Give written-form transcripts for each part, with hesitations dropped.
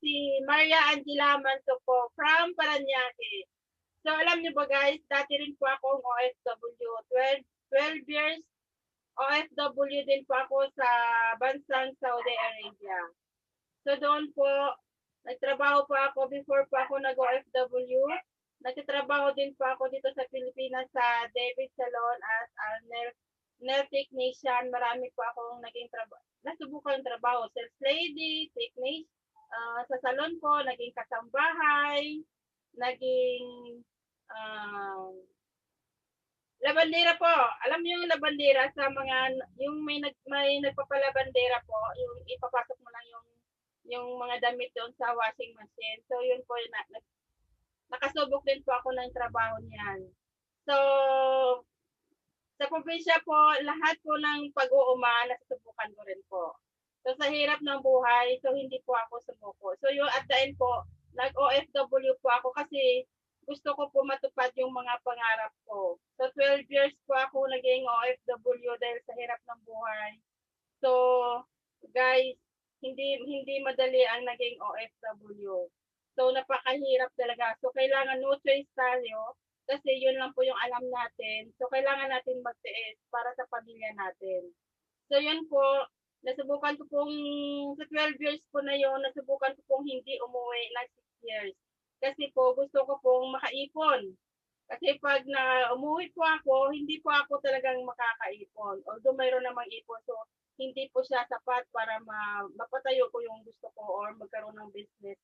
si Maria Angela Manto po from Paranaque. So alam niyo ba guys, dati rin po akong OFW. 12 years OFW din po ako sa bansang Saudi Arabia. So doon po, nagtrabaho po ako before po ako nag-OFW. Nagtatrabaho din po ako dito sa Pilipinas sa David Salon as a nail technician. Marami po akong naging trabaho. Nasubukan yung trabaho. Sales lady, technician, sa salon po, naging kasambahay, naging labandera po. Alam niyo yung labandera sa mga yung may nagpapalabandera po, yung ipapasok mo lang yung mga damit doon sa washing machine. So yun po nakasubok din po ako ng trabaho niyan. So sa probinsya po, lahat po ng pag-uuma nasusubukan ko rin po. So sa hirap ng buhay, so hindi po ako sumuko. So yung at the end po, nag-OFW po ako kasi gusto ko po matupad yung mga pangarap ko. So 12 years po ako naging OFW dahil sa hirap ng buhay. So guys, hindi madali ang naging OFW. So napakahirap talaga. So kailangan no choice tayo kasi yun lang po yung alam natin. So kailangan natin magtiis para sa pamilya natin. So yun po, nasubukan ko pong sa 12 years po na yun, nasubukan ko pong hindi umuwi ng 6 years. Kasi po gusto ko pong makaipon. Kasi pag na umuwi po ako, hindi po ako talagang makakaipon. Although mayroon namang ipon, so hindi po siya sapat para mapatayo ko yung gusto ko or magkaroon ng business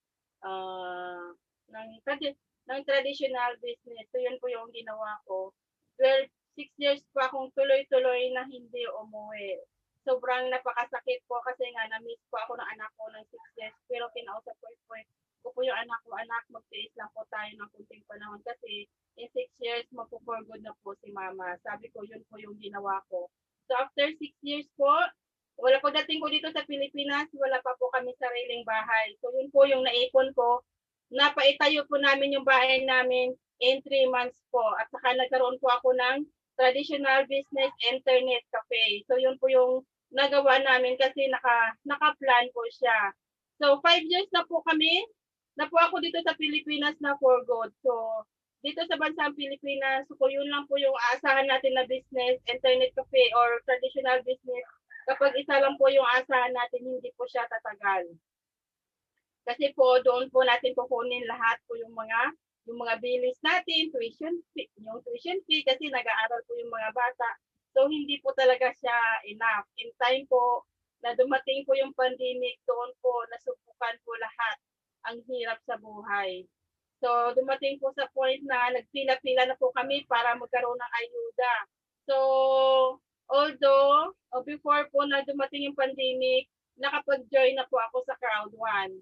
ng traditional business. So yun po yung ginawa ko. 6 years pa akong tuloy-tuloy na hindi umuwi. Sobrang napakasakit po kasi nga na-miss po ako ng anak ko ng 6 years. Pero kinausap ko po yung anak ko, anak, magtiis lang po tayo ng kunting panahon kasi in 6 years, magpo-for good na po si mama. Sabi ko, yun po yung ginawa ko. So after 6 years po, wala pagdating ko dito sa Pilipinas, wala pa po kami sariling bahay. So yun po yung naipon ko. Napaitayo po namin yung bahay namin in 3 months po. At saka nagkaroon po ako ng traditional business internet cafe. So yun po yung nagawa namin kasi naka-plan po siya. So 5 years na po kami na po ako dito sa Pilipinas na for good. So, dito sa bansang Pilipinas, so yun lang po yung aasahan natin na business, internet cafe or traditional business. Kapag isa lang po yung aasahan natin, hindi po siya tatagal. Kasi po, doon po natin kukunin lahat po yung mga bilis natin, tuition fee, kasi nag-aaral po yung mga bata. So, hindi po talaga siya enough. In time po, na dumating po yung pandemic, doon po nasubukan po lahat ang hirap sa buhay. So, dumating po sa point na nagpila-pila na po kami para magkaroon ng ayuda. So, although, before po na dumating yung pandemic, nakapag-join na po ako sa Crowd1.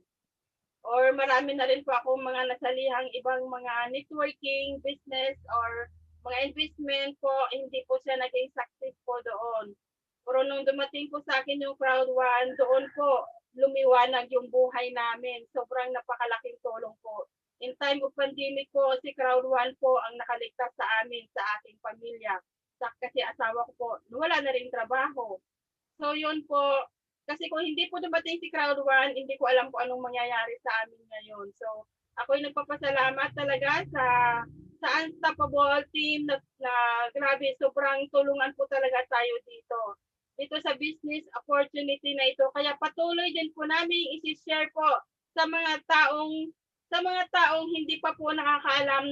Or marami na rin po ako mga nasalihang ibang mga networking, business, or mga investment po, hindi po siya naging success po doon. Pero nung dumating po sa akin yung Crowd1, doon po, lumiwanag yung buhay namin. Sobrang napakalaking tulong po. In time of pandemic po, si Crowd1 po ang nakaligtas sa amin, sa ating pamilya. Kasi asawa ko po, wala na rin trabaho. So yun po, kasi kung hindi po dumating si Crowd1, hindi ko alam kung anong mangyayari sa amin ngayon. So ako'y nagpapasalamat talaga sa Unstoppable team na grabe, sobrang tulungan po talaga tayo dito sa business opportunity na ito. Kaya patuloy din po namin i-share po sa mga taong hindi pa po nakakaalam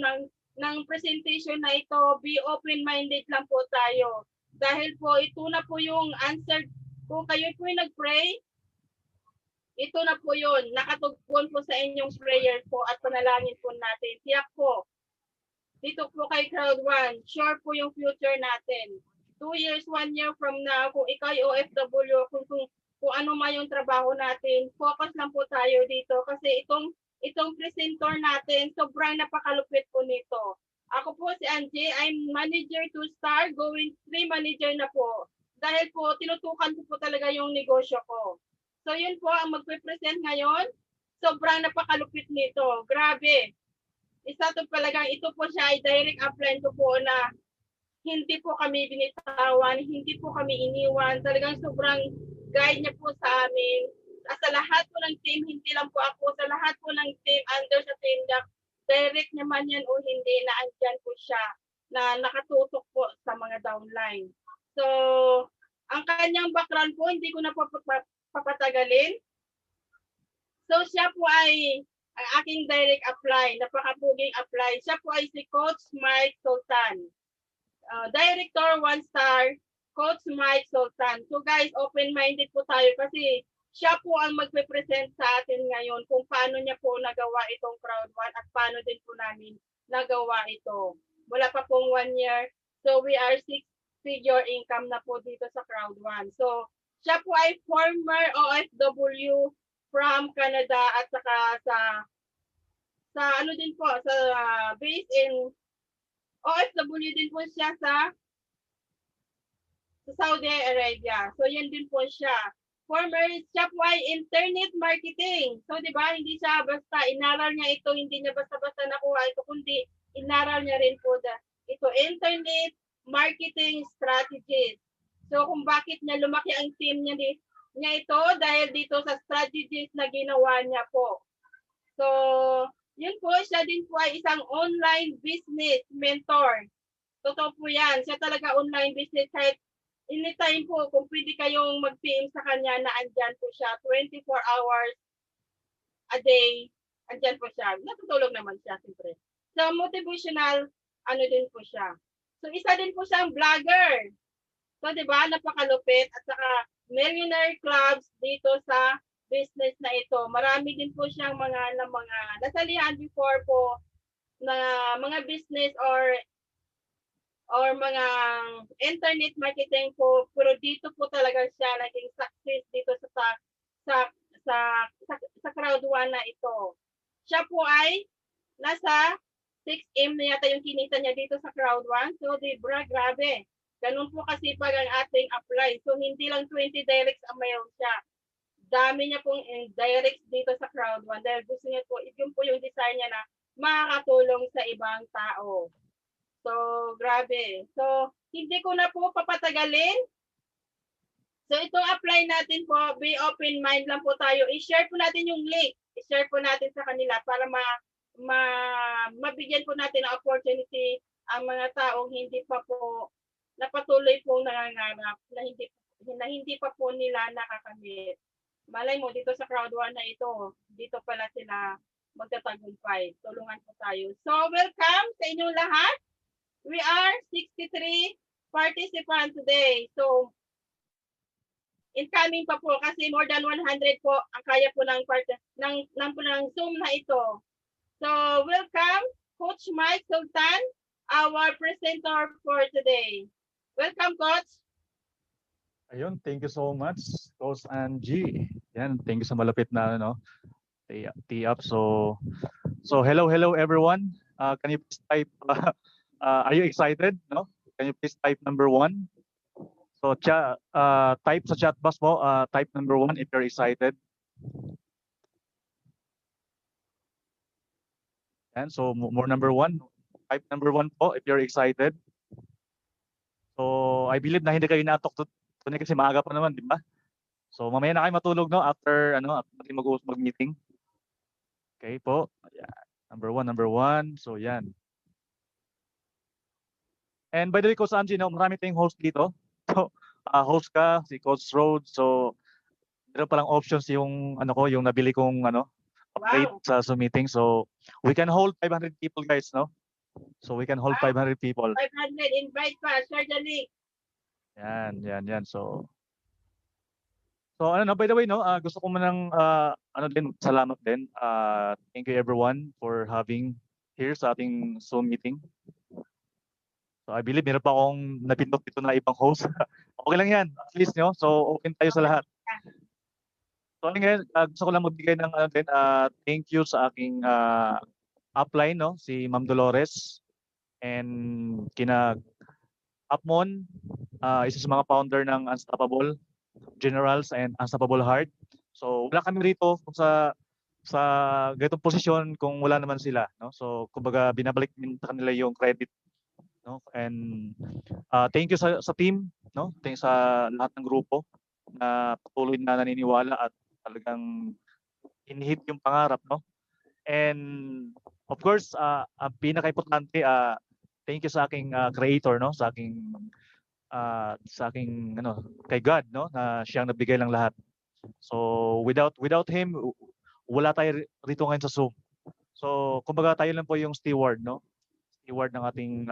ng presentation na ito. Be open-minded lang po tayo. Dahil po ito na po yung answer. Kung kayo po yung nag-pray, ito na po yun. Nakatugon po sa inyong prayer po at panalangin po natin. Tiyak po, dito po kay Crowd1, sure po yung future natin. 2 years, 1 year from now, kung ikaw ay OFW, kung ano man yung trabaho natin, focus lang po tayo dito kasi itong presenter natin, sobrang napakalupit po nito. Ako po si Angie, I'm manager 2-star, going 3 manager na po. Dahil po, tinutukan ko po talaga yung negosyo ko. So yun po, ang magpe-present ngayon, sobrang napakalupit nito. Grabe. Isa to talagang, ito po siya ay direct upline ko po na hindi po kami binitawan, hindi po kami iniwan. Talagang sobrang guide niya po sa amin. Sa lahat po ng team, hindi lang po ako, sa lahat lahat po ng team under sa team direct naman yan o hindi, na andyan po siya na nakatutok po sa mga downline. So, ang kanyang background po, hindi ko na papatagalin. So, siya po ay ang aking direct apply, napakapuging apply. Siya po ay si Coach Mike Sultan. Director 1-star, Coach Mike Sultan. So guys, open-minded po tayo kasi siya po ang magpe-present sa atin ngayon kung paano niya po nagawa itong Crowd 1 at paano din po namin nagawa ito. Wala pa pong 1 year. So we are 6-figure income na po dito sa Crowd 1. So siya po ay former OFW from Canada at saka sa ano din po, sa based in OFW din po siya sa Saudi Arabia. So, yan din po siya. Former, siya po ay internet marketing. So, di ba, hindi siya basta, inaral niya ito, hindi niya basta-basta nakuha ito, kundi inaral niya rin po ito, internet marketing strategies. So, kung bakit niya lumaki ang team niya ito, dahil dito sa strategies na ginawa niya po. So, yun po, siya din po ay isang online business mentor. Totoo po yan. Siya talaga online business. Kahit anytime po, kung pwede kayong mag-PM sa kanya na andyan po siya, 24 hours a day, andyan po siya. Natutulog naman siya, siyempre. So, motivational, ano din po siya. So, isa din po siyang vlogger. So, di ba, napakalupit. At saka, millionaire clubs dito sa business na ito. Marami din po siyang mga nasalihan before po na mga business or mga internet marketing po, pero dito po talaga siya naging success dito sa Crowd 1 na ito. Siya po ay nasa 6M na yata yung kinita niya dito sa Crowd 1. So, grabe. Ganun po kasi pag ang ating apply. So, hindi lang 20 directs ang mayroon siya. Dami niya pong directs dito sa Crowd 1 dahil gusto niya po, yun po yung design niya na makakatulong sa ibang tao. So, grabe. So, hindi ko na po papatagalin. So, itong apply natin po, be open mind lang po tayo. I-share po natin yung link. I-share po natin sa kanila para mabigyan po natin ng opportunity ang mga taong hindi pa po napatuloy po nangangarap na hindi pa po nila nakakamit. Malay mo, dito sa Crowd 1 na ito, dito pala sila magtatagumpay. Tulungan po tayo. So, welcome sa inyong lahat. We are 63 participants today. So, incoming pa po kasi more than 100 po ang kaya po ng Zoom na ito. So, welcome, Coach Mike Sultan, our presenter for today. Welcome, Coach. Ayun, thank you so much, Coach Angie. Yan, thank you sa malapit na tee up. So hello everyone. Can you please type? Are you excited? No? Can you please type number 1? So type sa chat box mo. Type number 1 if you're excited. And so more number 1. Type number 1 po if you're excited. So I believe na hindi kayo natok kasi maaga pa naman, di ba? So mamaya na kayo matulog, no? After mag-meeting. Okay po. Yeah. Number 1. So yan. And by the way, Coach Angie, no, marami tayong host dito. So host ka, si Coach Rhodes. So meron palang options yung yung nabili kong upgrade sa Zoom meeting. So we can hold 500 people, guys, no? So we can hold 500 people. 500 invite pa, share the link. Yan. So by the way, no, gusto ko manang salamat din. Thank you everyone for having here sa ating Zoom meeting. So I believe meron pa akong napindot dito na ibang host. Okay lang yan, at least, no? So open tayo sa lahat. So ngayon, gusto ko lang magbigay ng thank you sa aking upline, no, si Ma'am Dolores and kina Upmon, isa sa mga founder ng Unstoppable Generals and Unstoppable Heart. So wala kami rito kung sa ganitong posisyon kung wala naman sila, no? So kumbaga binabalik din sa kanila yung credit, no? And thank you sa team, no? Thank you sa lahat ng grupo na patuloy na naniniwala at talagang inhit yung pangarap, no? And of course, ang pinaka-importante, thank you sa aking creator, no? Sa aking ano, kay God, no? Na siyang nagbigay ng lahat. So without him, wala tayo rito ngayon sa Zoom. So kumbaga tayo lang po yung steward, no? Steward ng ating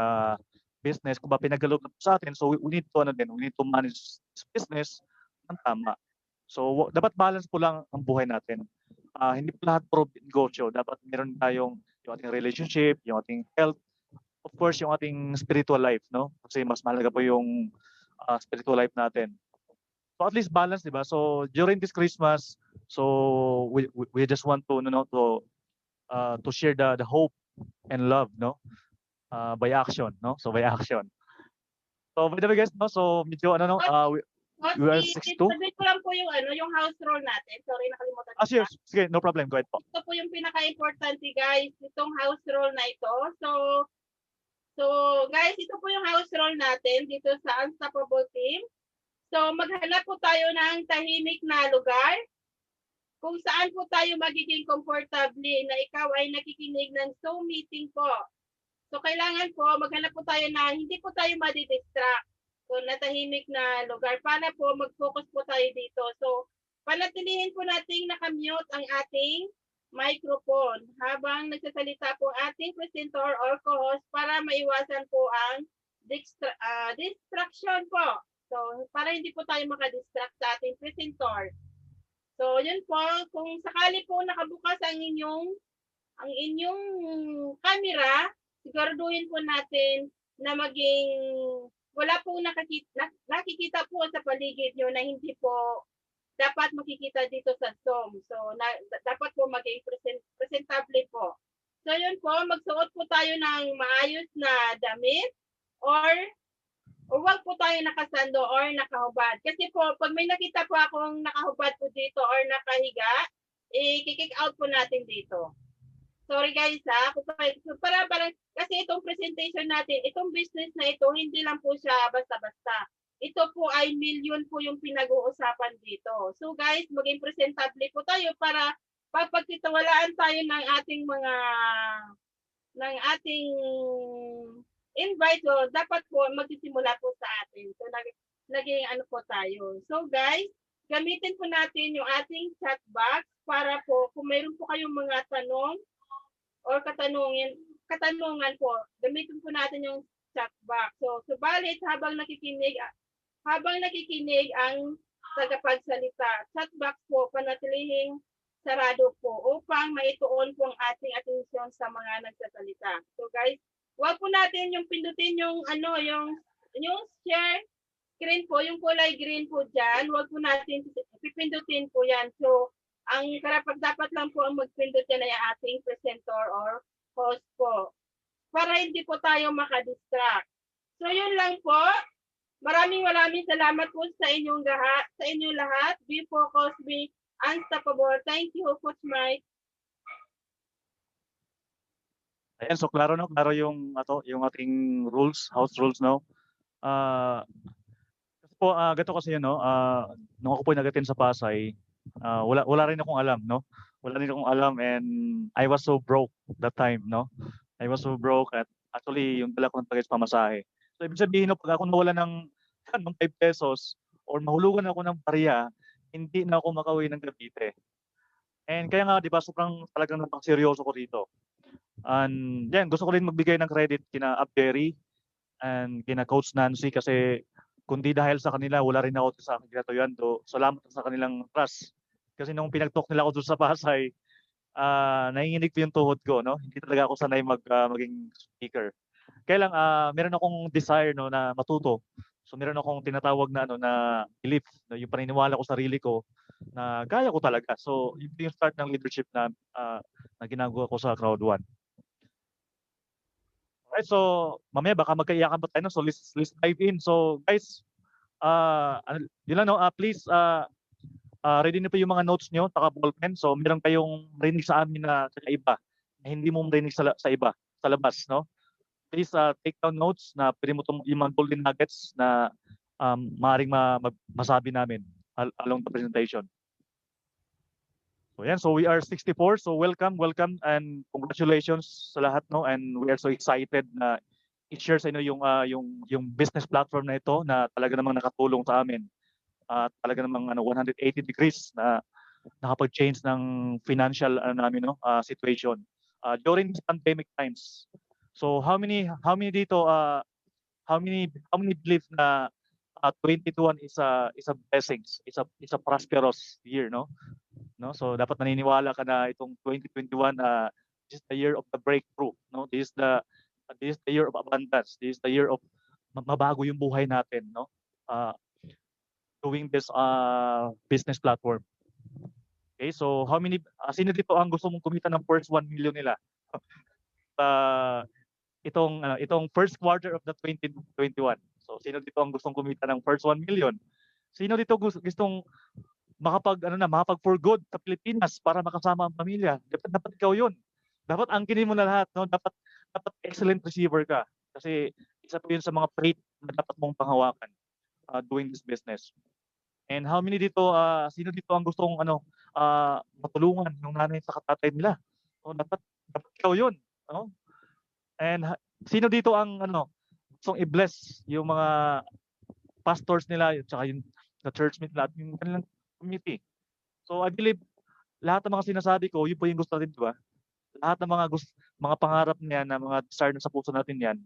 business. Kung ba pinagkaloob sa atin, so we need to we need to manage this business ng tama. So dapat balance po lang ang buhay natin. Hindi po lahat puro negosyo. Dapat meron tayong yung ating relationship, yung ating health, of course yung ating spiritual life, no? Kasi mas mahalaga po yung spiritual life natin. So at least balance, di ba? So during this Christmas, so we just want to to share the hope and love, no? By action, no? So by action. So by the way guys, no? So medyo we are 6-2. Sabihin ko lang po yung yung house rule natin. Sorry, nakalimutan ko. Sure. Sige, no problem. Go ahead po. Ito po yung pinaka-importante guys, itong house rule na ito. So guys, ito po yung house rule natin dito sa Unstoppable Team. So maghanap po tayo ng tahimik na lugar kung saan po tayo magiging comfortable na ikaw ay nakikinig ng Zoom meeting po. So kailangan po maghanap po tayo na hindi po tayo madidistract. So natahimik na lugar para po mag-focus po tayo dito. So panatilihin po nating nakamute ang ating microphone habang nagsasalita po ating presenter or co-host para maiwasan po ang distraction po. So para hindi po tayo makadistract sa ating presenter. So yun po, kung sakali po nakabukas ang inyong camera, siguraduhin po natin na maging wala po nakikita po sa paligid nyo na hindi po dapat makikita dito sa Zoom. So dapat po maging presentable po. So yun po, magsuot po tayo ng maayos na damit or wag po tayo nakasando or nakahubad. Kasi po, pag may nakita po akong nakahubad po dito or nakahiga, i-kick out po natin dito. Sorry guys ha, para kasi itong presentation natin, itong business na ito, hindi lang po siya basta-basta. Ito po ay million po yung pinag-uusapan dito. So guys, maging presentable po tayo para pagpagtitawalaan tayo ng ating invite, so dapat po magsisimula po sa atin. So naging po tayo. So guys, gamitin po natin yung ating chat box para po kung mayroon po kayong mga tanong or katanungan po, gamitin po natin yung chat box. So subalit habang nakikinig ang tagapagsalita, chat box po panatilihin sarado po upang maituon po ang ating atensyon sa mga nagsasalita. So guys, wag po natin yung pindutin yung yung share screen po, yung kulay green po diyan, wag po natin pipindutin po yan. So ang dapat lang po ang magpindot yan ay ating presenter or host po para hindi po tayo makadistract. So yun lang po. Maraming salamat po sa inyong lahat. Be focused, be unstoppable. Thank you, Coach Mike. Ayan, so klaro yung ating rules, house rules, no. Kasi po ganito kasi yun, no. Nung ako po nag-attend sa Pasay, wala rin akong alam, no. Wala rin akong alam and I was so broke that time, no. I was so broke at actually yung dala ko ng tagays pamasahe. So ibig sabihin, no, pag ako nawala ng 5 pesos or mahulugan ako ng barya, hindi na ako makauwi ng Cavite. And kaya nga, di ba, sobrang talagang seryoso ko rito. And yan, gusto ko rin magbigay ng credit kina Abderi and kina Coach Nancy kasi kundi dahil sa kanila, wala rin ako sa Ginatoyando. Salamat sa kanilang trust. Kasi nung pinag-talk nila ako doon sa Pasay, nanginginig po yung tuhod ko, no? Hindi talaga ako sanay maging speaker. Kaya lang, meron akong desire, no, na matuto. So meron akong tinatawag na na belief, no, yung paniniwala ko sa sarili ko na kaya ko talaga. So yung start ng leadership na ginagawa ko sa Crowd 1. Alright, so mamaya baka magkaiyakan pa tayo, no? So let's dive in. So guys, yun lang, no, please ready na po yung mga notes nyo, taka-ballpen. So meron kayong marinig sa amin na kakaiba na hindi mo marinig sa iba, sa labas, no? Please take down notes na pwede mo yung mga golden nuggets na maaaring masabi namin along the presentation. So yan, so we are 64. So welcome and congratulations sa lahat, no? And we are so excited na i-share sa inyo yung business platform na ito na talaga namang nakatulong sa amin. Talaga namang 180 degrees na nakapag-change ng financial namin, no, situation during this pandemic times. So how many dito how many believe na 2021 is a blessings, is a prosperous year, no? So dapat naniniwala ka na itong 2021 this is the year of the breakthrough, no? This is the year of abundance. This is the year of mabago yung buhay natin, no? Doing this business platform. Okay, so how many sino dito ang gusto mong kumita ng first 1 million nila? Itong first quarter of the 2021. So sino dito ang gustong kumita ng first 1 million? Sino dito gustong makapag for good sa Pilipinas para makasama ang pamilya? Dapat ikaw 'yun. Dapat angkinin mo na lahat, no? Dapat excellent receiver ka kasi isa po 'yun sa mga trait na dapat mong panghawakan doing this business. And how many dito sino dito ang gustong matulungan yung nanay sa tatay nila? So dapat ikaw 'yun, no? And sino dito ang gustong i-bless yung mga pastors nila at saka yung the churchmate nila at yung kanilang community. So I believe lahat ng mga sinasabi ko, yun po yung gusto natin, di ba? Lahat ng mga pangarap niyan, na mga desire na sa puso natin yan,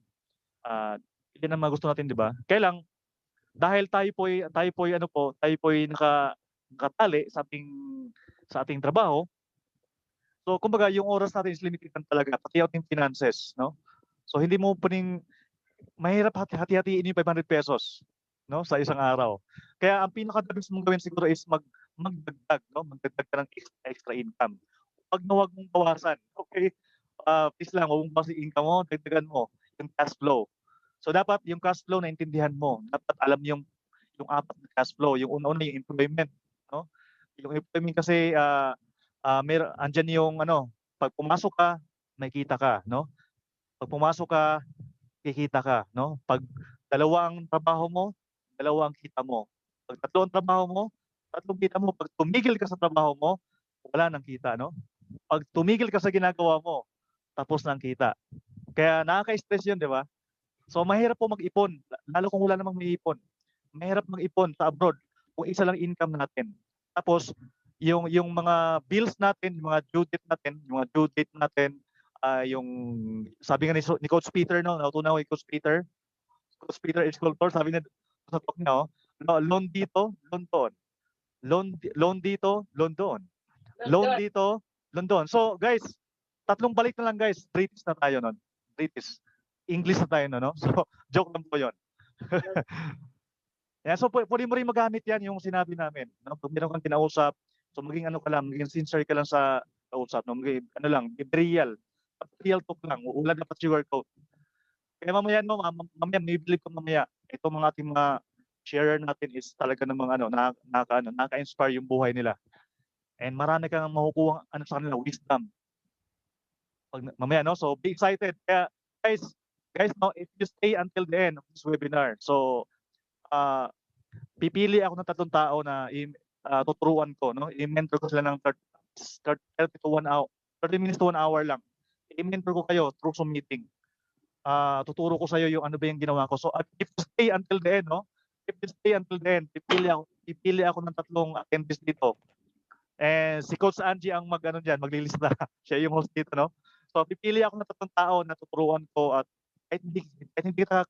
yan ang mga gusto natin, di ba? Kaya lang, dahil tayo po nakatali sa ating trabaho. So kumbaga yung oras natin is limited talaga, pati ating finances, no? So hindi mo pwedeng mahirap hati-hatiin yung 500 pesos, no, sa isang araw. Kaya ang pinaka-the best mong gawin siguro is magdagdag, no? Magdagdag ka ng extra income. Wag mong bawasan. Okay? Please lang, huwag mong bawasan yung income mo, dagdagan mo yung cash flow. So dapat yung cash flow naintindihan mo. Dapat alam yung apat na cash flow. Yung una yung employment, no? Yung employment kasi andyan yung pag pumasok ka, may kita ka, no? Pag pumasok ka, kikita ka, no? Pag dalawa ang trabaho mo, dalawa ang kita mo. Pag tatlo ang trabaho mo, tatlong kita mo. Pag tumigil ka sa trabaho mo, wala nang kita, no? Pag tumigil ka sa ginagawa mo, tapos nang kita. Kaya nakaka-stress 'yun, 'di ba? So mahirap po mag-ipon, lalo kung wala namang may ipon. Mahirap mag-ipon sa abroad kung isa lang income natin. Tapos yung mga bills natin, yung mga due date natin, yung sabi nga ni Coach Peter, no, natutunan ko ni Coach Peter is sculptor, sabi niya sa talk niya, loan dito, loan doon. Loan dito, loan doon. Loan dito, loan doon. So guys, tatlong balik na lang guys, British na tayo nun. British. English na tayo no? So joke lang po 'yon. Yeah, so pwede mo rin magamit 'yan yung sinabi namin, no? Pag meron kang kinausap, so maging maging sincere ka lang sa kausap, no? Maging real talk lang, wala dapat sugarcoat. Kaya mamaya may believe ko mamaya itong mga ating mga sharer natin is talaga namang nakaka-inspire yung buhay nila. And marami kang makukuha sa kanila wisdom. Pag mamaya, no? So be excited. Kaya guys, no, if you stay until the end of this webinar, so pipili ako ng 3 tao na tuturuan ko, no? I-mentor ko sila ng 30 minutes to 1 hour lang. I-mentor ko kayo through Zoom meeting. Tuturo ko sa iyo yung ano ba yung ginawa ko. So if you stay until the end, no? If you stay until the end, pipili ako ng 3 attendees dito. And si Coach Angie ang maglilista. Siya yung host dito, no? So pipili ako ng 3 tao na tuturuan ko at kahit hindi kita,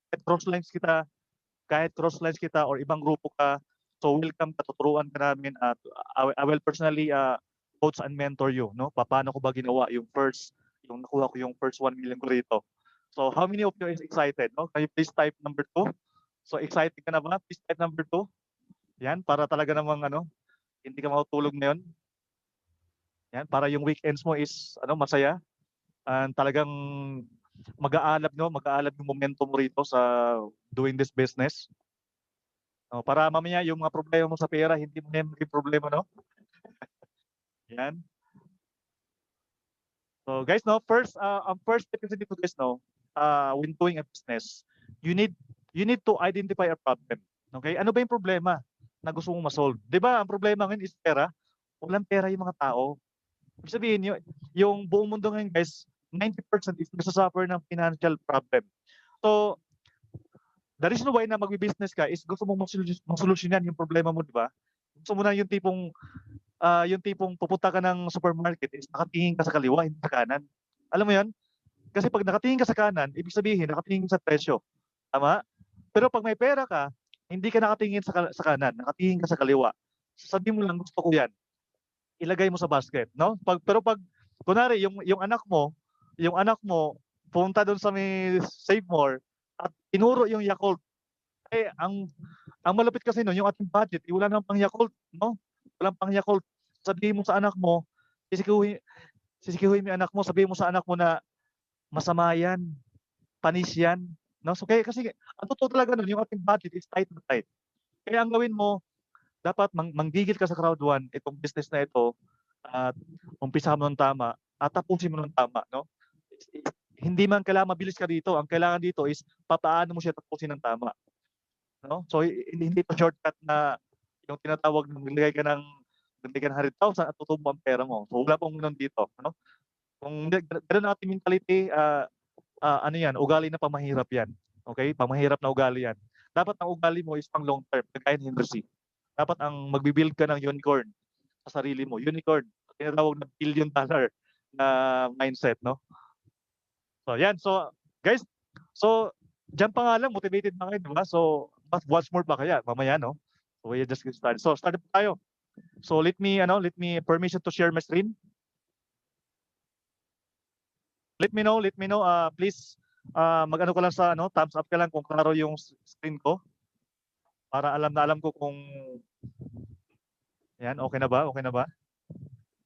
kahit cross-lines kita or ibang grupo ka, so welcome ka, tuturuan ka namin at I will personally coach and mentor you, no? Paano ko ba ginawa yung nakuha ko yung first 1 million ko rito. So how many of you is excited, no? Can you please type number 2? So excited ka na ba? Please type number 2. Yan, para talaga namang hindi ka matutulog ngayon. Yan, para yung weekends mo is masaya. And talagang mag-aalab yung momentum mo rito sa doing this business. Para mamaya yung mga problema mo sa pera, hindi mo yan maging problema, no? Yan. So guys, no, first step is dito guys, no, when doing a business, you need to identify a problem. Okay? Ano ba yung problema na gusto mong ma-solve? 'Di ba? Ang problema ngayon is pera. Walang pera yung mga tao. Ibig sabihin yung buong mundo ngayon guys, 90% is nagsasuffer ng financial problem. So, the reason why na magbi-business ka is gusto mong masolusyonan yung problema mo, di ba? Gusto mo na yung tipong pupunta ka ng supermarket is nakatingin ka sa kaliwa, hindi sa kanan. Alam mo 'yun? Kasi pag nakatingin ka sa kanan, ibig sabihin nakatingin ka sa presyo, tama? Pero pag may pera ka, hindi ka nakatingin sa kanan, nakatingin ka sa kaliwa. Sasabihin mo lang, "Gusto ko 'yan." Ilagay mo sa basket, no? Pero pag kunwari yung anak mo pumunta doon sa may Save More at tinuro yung Yakult, eh ang malupit kasi nun yung ating budget, wala namang pang Yakult, no? Walang pang Yakult. Sabihin mo sa anak mo, sisikhuhin sisikhuhin mo yung anak mo, sabihin mo sa anak mo na, "Masama 'yan, panis 'yan." 'No? So kaya kasi ang totoo talaga nun yung ating budget is tight na tight. Kaya ang gawin mo, dapat manggigil ka sa crowd 1, itong business na ito at umpisahan mo ng tama at tapusin mo ng tama, 'no? Hindi man kailangan mabilis ka dito, ang kailangan dito is papaano mo siya tapusin ng tama, 'no? So hindi ito shortcut na yung tinatawag na magbigay ka ng 100,000 at tutubo ang pera mo. So wala pong gano'n dito, 'no? Kung gano'n ang ating mentality, ano 'yan, ugali na pamahirap 'yan, okey? Pamahirap na ugali 'yan. Dapat ang ugali mo is pang long term, kagaya ni Henry C. Dapat ang magbi-build ka ng unicorn sa sarili mo, unicorn, tinatawag na $1 billion na mindset, 'no? So 'yan, so guys, so diyan pa nga lang motivated na kayo, 'di ba? So what's more pa kaya mamaya, 'no? So we just get started. So start na tayo. So let me permission to share my screen. Let me know, please, mag-ano ka lang sa ano, thumbs up ka lang kung klaro yung screen ko para alam na alam ko kung 'yan, okey na ba, okey na ba?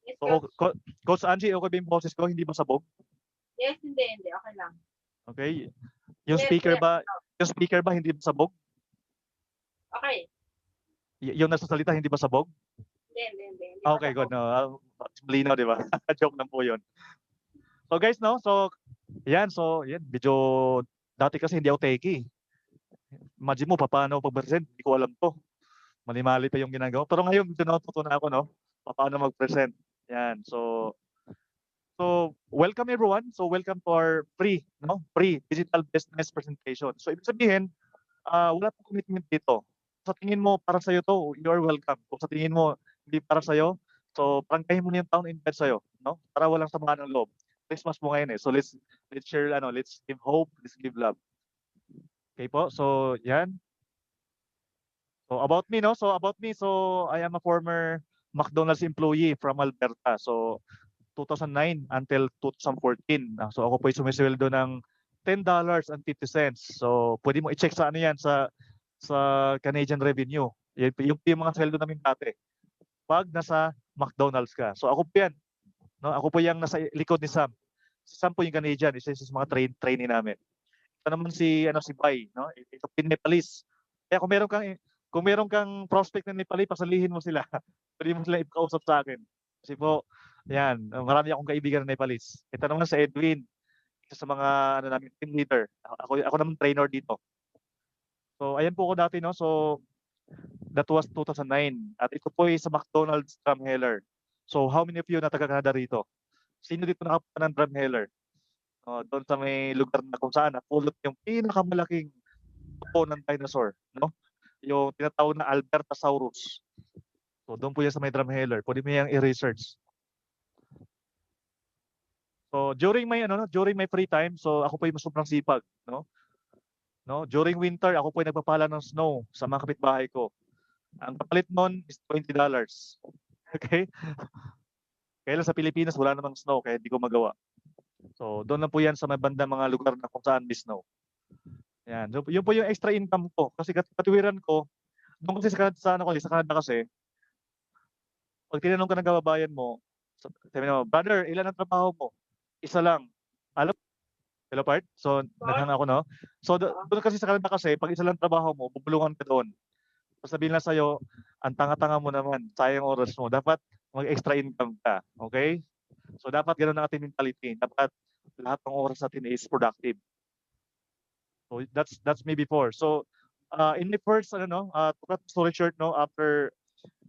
Yes, So, Coach. Coach Angie, okey ba yung boses ko, hindi ba sabog? Yes, hindi. Okay lang. Okey. Yung Clear, speaker clear. ba yung speaker ba hindi ba sabog? Okay. Yung nagsasalita hindi ba sabog? Hindi Okay, good, pasabog. no, malinaw, 'di ba? Joke lang po yun. So guys, 'no, so 'yan, medyo dati kasi hindi ako techie. Imagine mo papaano ako mag-present, hindi ko alam 'to. Mali-mali pa yung ginagawa. Pero ngayon medyo natuto na ako, 'no, papaano mag-present, 'yan. So welcome everyone. So welcome to our free digital business presentation. So ibig sabihin, wala pong commitment dito. Sa tingin mo para sa'yo 'to, you are welcome. Kung sa tingin mo hindi para sa'yo, so prangkahin mo na yung taong invite sa'yo, 'no, para walang samaan ng loob. Christmas po ngayon, eh. So let's share let's give hope, let's give love. Okay po, so 'yan. So about me, 'no, so I am a former McDonald's employee from Alberta. So 2009 until 2014. So ako po'y sumisweldo ng $10.50. So puwede mo i-check sa ano 'yan, sa Canadian Revenue. Yung mga sweldo namin dati 'pag nasa McDonald's ka. So ako po 'yan, 'no, ako po yung nasa likod ni Sam. Si Sam po yung Canadian, isa sa mga trainee namin. Ito naman si Bai, 'no, ito po yung Nepalese. Kaya kung meron kang prospect na Nepali, pasalihin mo sila. Puwede mo silang ipakausap sa'kin. Kasi po 'yan, marami akong kaibigan na Nepalese. Ito naman si Edwin, isa sa mga ano namin, team leader. Ako naman trainer dito. So ayan po ako dati, 'no. So that was 2009 at ito po ay sa McDonald's Drumheller. So how many of you na taga-Canada rito? Sino dito nakapunta ng Drumheller? Doon sa may lugar na kung saan napulot yung pinakamalaking buto ng dinosaur, 'no? Yung tinatawag na Albertosaurus. So doon po yan sa may Drumheller. Puwede mo yang i-research. So during my free time, so ako po yung sobrang sipag, 'no? During winter, ako po ay nagpapala ng snow sa mga kapitbahay ko. Ang kapalit nun is $20. Okay? Kaya lang sa Pilipinas wala namang snow kaya di ko magawa. So doon lang po yan sa may bandang mga lugar na kung saan may snow. Yan, yun po yung extra income ko kasi katuwiran ko, doon kasi sa Canada kasi, 'pag tinanong ka ng kababayan mo, sabi mo, "Brother, ilan ang trabaho mo?" "Isa lang." Alam hello part? So Coach? naghang ako, 'no? So Oo. doon kasi sa Canada kasi 'pag isa lang trabaho mo, bubulungan ka doon. Sasabihin lang sa'yo, "Ang tanga-tanga mo naman, sayang oras mo, dapat mag-extra income ka." Okay? So dapat gano'n ang ating mentality, dapat lahat ng oras natin is productive. So that's me before. So, in my first ano 'no, to cut the story short 'no, after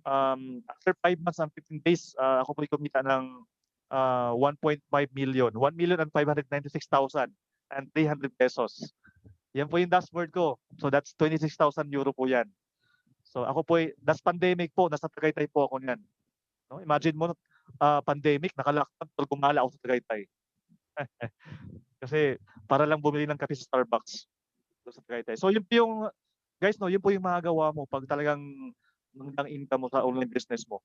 5 months and 15 days, ako po'y kumita ng 1.5 million, 1,596,300 pesos. Yan po yung dashboard ko. So that's 26,000 euro po yan. So ako po, that's pandemic po, nasa Tagaytay po ako niyan. No? Imagine mo, pandemic, naka-lockdown, pero gumala ako sa Tagaytay. Kasi para lang bumili ng kape sa Starbucks doon sa Tagaytay. So yun po yung, guys, no, yun po yung magagawa mo pag talagang magandang income mo sa online business mo.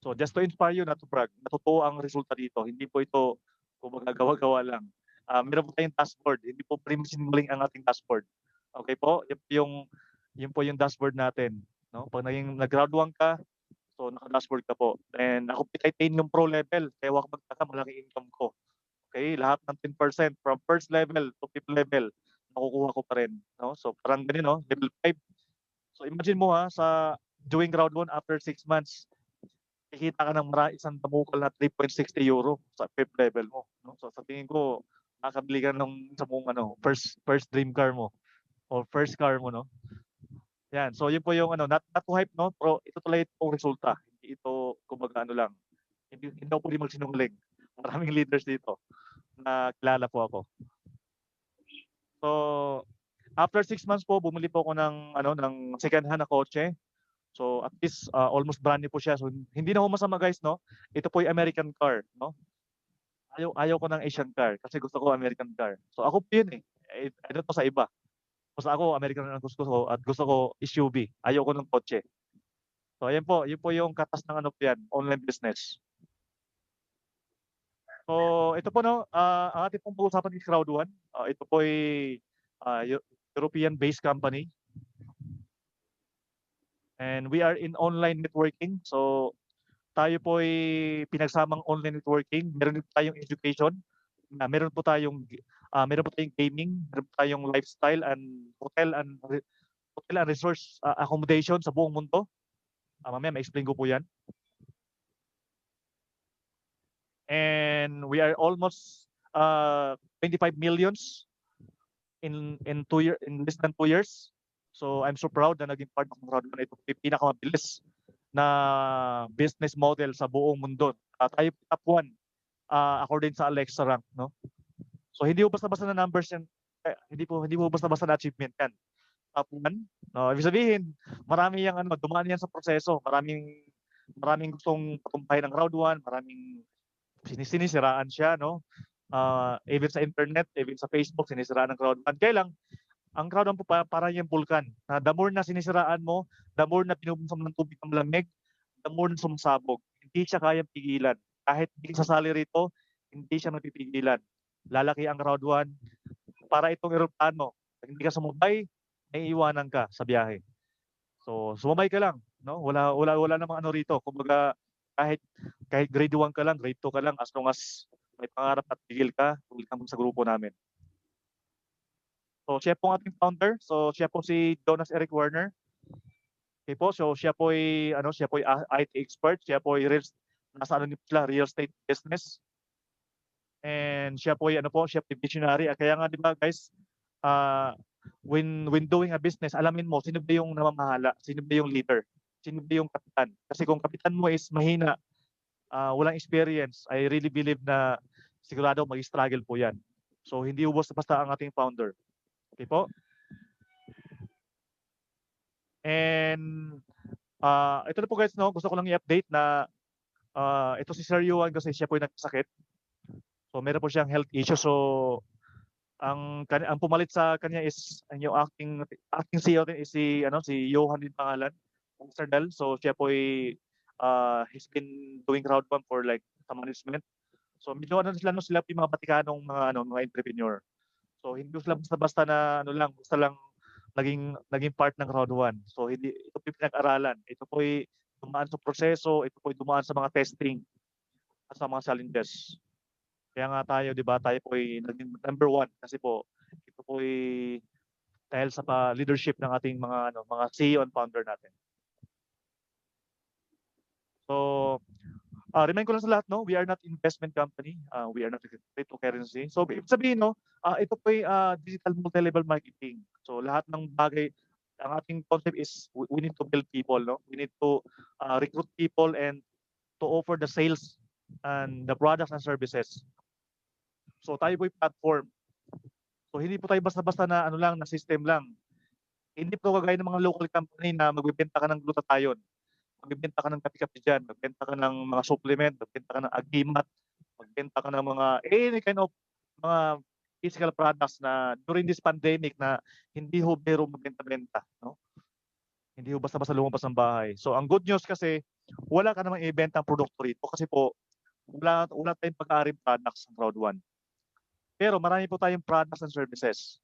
So just to inspire you, not to brag, natutuwa ang resulta dito. Hindi po ito kung magagawa-gawa lang. Meron po tayong dashboard. Hindi po pre-singuling ang ating dashboard. Okay po? Yun po yung dashboard natin. No? Pag nag-round 1 ka, so naka-dashboard ka po. And ako titanium pro level. Kaya wag magtaka, malaki income ko. Okay? Lahat ng 10% from first level to fifth level, nakukuha ko pa rin. No? So parang ganun, no? Level 5. So imagine mo sa doing round 1 after 6 months, kikita ka ng isang damukal na 3.60 euro sa fifth level mo. No? So sa tingin ko, makakabili ka ng sa mong first dream car mo or first car mo, no? Yan. So yun po yung not to hype, no? Pero ito talaga itong resulta. Hindi ito kumbaga lang. Hindi ako pwede magsinungaling. Maraming leaders dito na kilala po ako. So after 6 months po, bumili po ako ng second hand na kotse. So at least almost brand new po siya. So hindi na ho masama, guys, no? Ito po yung American car, no? Ayaw ko ng Asian car kasi gusto ko American car. So ako po yun eh. I don't know sa iba. Basta ako American ang gusto ko at gusto ko SUV. Ayaw ko ng kotse. So ayan po, yun po yung katas ng yan, online business. So ito po, no, ang ating pong pag-usapan is Crowd1. Ito po ay European-based company. And we are in online networking. So tayo po ay pinagsamang online networking. Meron din tayong education. Meron po tayong gaming, meron po tayong lifestyle and hotel and resource accommodation sa buong mundo. Mamaya ma-explain ko po yan. And we are almost 25 millions in less than 2 years. So I'm so proud na naging part ng Crowd1. Ito yung pinakamabilis na business model sa buong mundo. Tayo top 1 according sa Alexa rank, no? So hindi po basta-basta na numbers yan. Hindi po basta-basta na achievement yan. Top 1. No, ibig sabihin, marami yang dumaan yan sa proseso. Maraming gustong patumpahin ng Crowd1, maraming sinisiraan siya, no? Even sa internet, even sa Facebook, sinisiraan ng Crowd1. Kaya lang, ang Crowd1 po parang yung vulkan. The more na sinisiraan mo, the more na pinubusam ng tubig ng lamig, the more na sumasabog. Hindi siya kayang pigilan. Kahit hindi sasali rito, hindi siya mapipigilan. Lalaki ang Crowd1 para itong eroplano. Pag hindi ka sumabay, naiiwanan ka sa biyahe. So sumabay ka lang, no? Wala namang rito. Kumbaga kahit grade 1 ka lang, grade 2 ka lang, as long as may pangarap at tigil ka, welcome sa grupo namin. So siya po ang ating founder. So siya po si Jonas Eric Werner. Okay po, so siya po ay IT expert, siya po ay nasa real estate business. And siya po ay siya po visionary. Kaya nga 'di ba, guys, when doing a business, alamin mo sino ba yung namamahala, sino ba yung leader, sino ba yung kapitan. Kasi kung kapitan mo is mahina, walang experience, I really believe na sigurado mag-struggle po 'yan. So hindi basta ang ating founder. Okay po? And ito na po, guys, no, gusto ko lang i-update na ito si Sir Yuan kasi siya po yung nagkasakit. So meron po siyang health issue. So ang pumalit sa kanya is yung acting CEO din is si Johan din pangalan, Mr. Del. So siya po ay he's been doing Crowd1 for like sa management. So medyo sila yung mga batikanong mga entrepreneur. So hindi sila basta-basta na basta lang naging part ng Crowd1. So hindi ito po pinag-aralan. Ito po ay dumaan sa proseso, ito po ay dumaan sa mga testing at sa mga challenges. Kaya nga tayo, 'di ba, tayo po ay naging number 1 kasi po ito po ay dahil sa leadership ng ating mga CEO and founder natin. So remind ko lang sa lahat, no, we are not investment company. We are not cryptocurrency. So ibig sabihin, no, ito po ay digital multi-level marketing. So lahat ng bagay, ang ating concept is we need to build people, no? We need to recruit people and to offer the sales and the products and services. So tayo po yung platform. So hindi po tayo basta-basta na ano lang, na system lang. Hindi po kagaya ng mga local company na magbebenta ka ng glutathione, magbebenta ka ng kape-kape dyan, magbebenta ka ng mga supplement, magbebenta ka ng agimat, magbenta ka ng mga any kind of mga physical products na during this pandemic na hindi ho biro magbenta-benta, no? Hindi ho basta-basta lumabas ng bahay. So ang good news kasi wala ka namang ibenta ang produkto rito kasi po wala tayong pag-aaring products ng Crowd1. Pero marami po tayong products and services.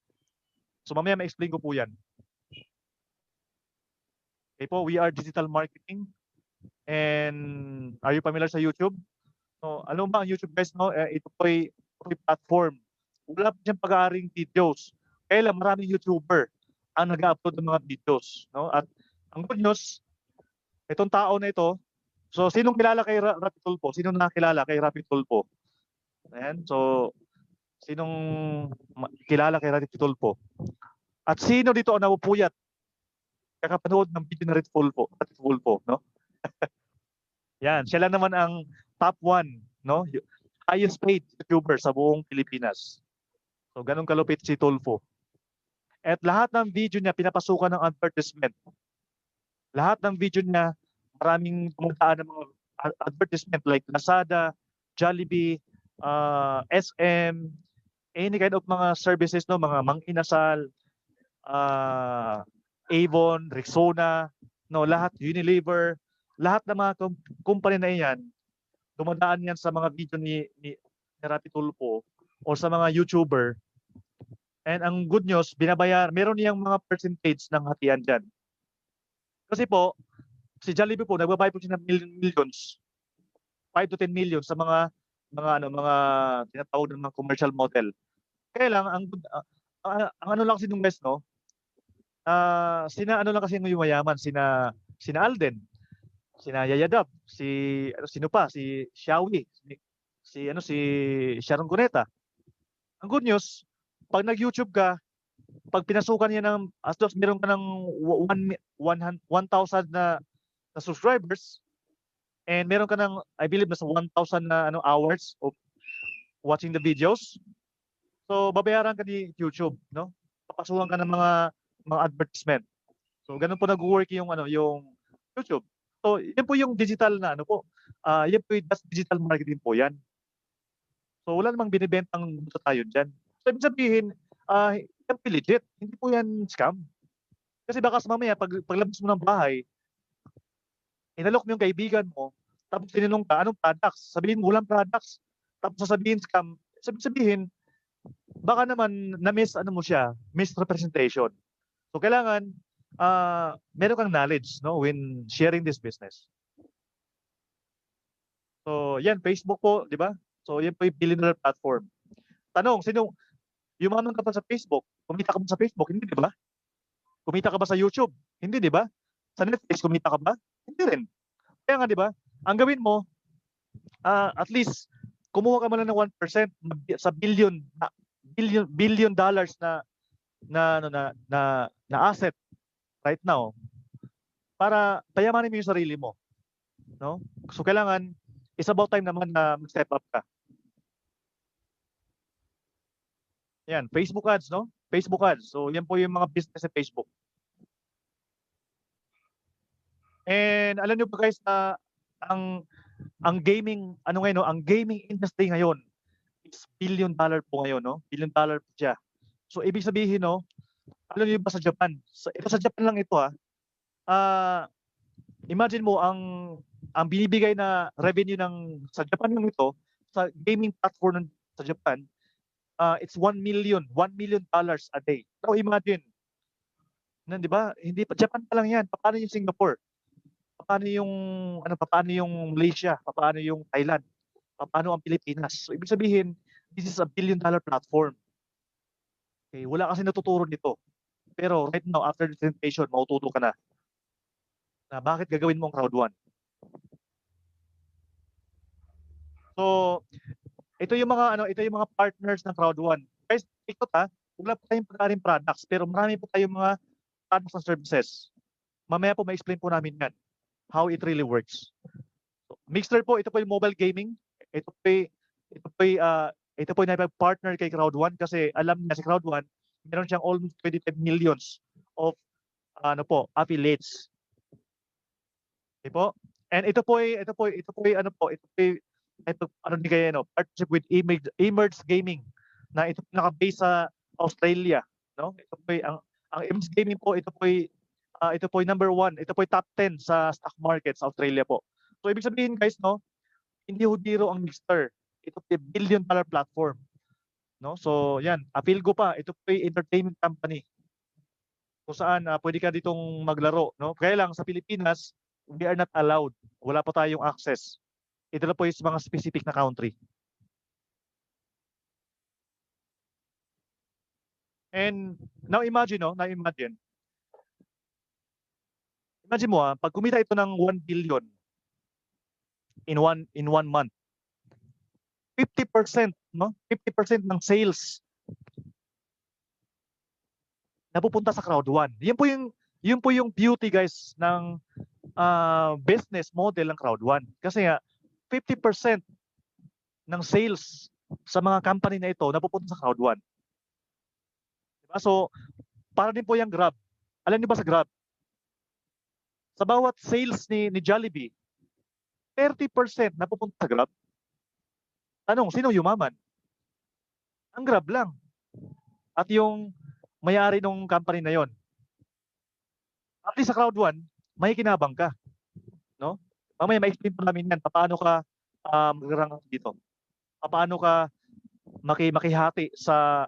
So mamaya ma-explain ko po yan. Okay po, we are digital marketing. And are you familiar sa YouTube? So, alam mo ba ang YouTube guys, no? Ito po ay platform. Wala pa siyang pag-aaring videos. Kaya lang maraming YouTuber ang nag-upload ng mga videos, no? At ang good news, itong tao na ito, so sinong kilala kay Rapi Tulfo? Sinong nakakilala kay Rapi Tulfo? Ayan, so sinong kilala kay Rapi Tulfo? At sino dito ang napupuyat kakapanood ng video na Rapi Tulfo, no? Yan, siya lang naman ang top 1, no? Highest paid YouTuber sa buong Pilipinas. So ganun kalupit si Tulfo. At lahat ng video niya pinapasukan ng advertisement. Lahat ng video niya maraming pumutaan ng mga advertisement like Lazada, Jollibee, SM, any kind of mga services, no, mga Mang Inasal, Avon, Rexona, no, lahat, Unilever, lahat ng mga company na iyan, dumadaan yan sa mga video ni Rapi Tulfo o sa mga YouTuber. And ang good news, meron niyang mga percentage ng hatian dyan. Kasi po, si Jollibee po, nagbabayad po siya ng millions, 5 to 10 million sa mga tinatawag ng mga commercial model. Kaya lang, ang ano lang kasi nung best, no? Sina ano lang kasi yung mayaman, sina Alden, sina Yaya Dab, sino pa, si Xiaomi, si Sharon Cuneta. Ang good news, pag nag-YouTube ka, pag pinasukan niya ng as long as meron ka ng 1,000 na subscribers and meron ka ng I believe nasa 1,000 na hours of watching the videos. So babayaran ka ni YouTube, no? Papasukan ka ng mga advertisement. So ganun po nag-work yung yung YouTube. So yan po yung digital na yan po yung digital marketing po yan. So wala namang binibentang gusto tayo diyan. So ibig sabihin, yan po legit. Hindi po yan scam. Kasi baka mamaya paglabas mo ng bahay, inalok mo yung kaibigan mo, tapos tinanong ka, anong products? Sabihin mo, walang products. Tapos sasabihin scam, sabihin, baka naman na-miss mo siya, misrepresentation. So kailangan, meron kang knowledge, no, when sharing this business. So yan, Facebook po, di ba? So yan po yung billionaire platform. Tanong, yumaman ka pa sa Facebook? Kumita ka ba sa Facebook? Hindi, di ba? Kumita ka ba sa YouTube? Hindi, di ba? Sa Netflix, kumita ka ba? Hindi rin. Kaya nga, di ba? Ang gawin mo, at least, kumuha ka man ng 1% sa billion dollars na asset right now para payamanin mo yung sarili mo. No? So, kailangan, it's about time naman na mag-step up ka. Yan, Facebook ads, no? Facebook ads. So, yan po yung mga business sa Facebook. And alam niyo ba guys na ang gaming ang gaming industry ngayon is $1 billion po ngayon, no? $1 billion po siya. So ibig sabihin, no, alam niyo ba sa Japan? Ito sa Japan lang ito imagine mo ang binibigay na revenue sa Japan lang ito sa gaming platform sa Japan, it's $1 million a day. So imagine, di ba? Hindi pa Japan pa lang 'yan. Paano yung Singapore? Paano yung Malaysia? Paano yung Thailand? Paano ang Pilipinas? So ibig sabihin, this is a $1 billion platform. Okay, wala kasi natuturo nito. Pero right now, after the presentation, maututo ka na bakit gagawin mo ang Crowd1. So, ito yung mga partners ng Crowd1. Guys, wala pa tayong pag-aaring products, pero marami po tayong mga products and services. Mamaya po ma-explain po namin yan, how it really works. So, Mixer po, ito po yung mobile gaming. ito po nakipag-partner kay Crowd1 kasi alam niya si Crowd1 meron siyang almost 25 millions of affiliates. Okay po? And ito po ay partnership with Emerge Gaming na ito naka-base sa Australia, no? Ito po ang Emerge Gaming po ito po ay number 1, ito po ay top 10 sa stock market sa Australia po. So ibig sabihin guys, no, hindi ho biro ang Mixer. Ito po ay billion-dollar platform, no? So yan, Apilgo pa, ito po ay entertainment company kung saan pwede ka ditong maglaro, no? Kaya lang sa Pilipinas, we are not allowed. Wala pa tayong access. Ito na po yung mga specific na country. And now imagine, no? Imagine mo, pag kumita ito ng 1 billion in one month, 50%, no? 50% ng sales napupunta sa Crowd1. Yun po yung beauty guys ng business model ng Crowd1. Kasi nga 50% ng sales sa mga company na ito napupunta sa Crowd1. Diba? So, para din po yung Grab. Alam niyo ba sa Grab? Sa bawat sales ni Jollibee, 30% napupunta sa Grab. Tanong, sino yumaman? Ang Grab lang. At yung may-ari ng company na yon. At least sa Crowd1, may kinabang ka. No? Mamaya ma-explain po namin yan. Paano ka mag-rank dito? Paano ka makihati sa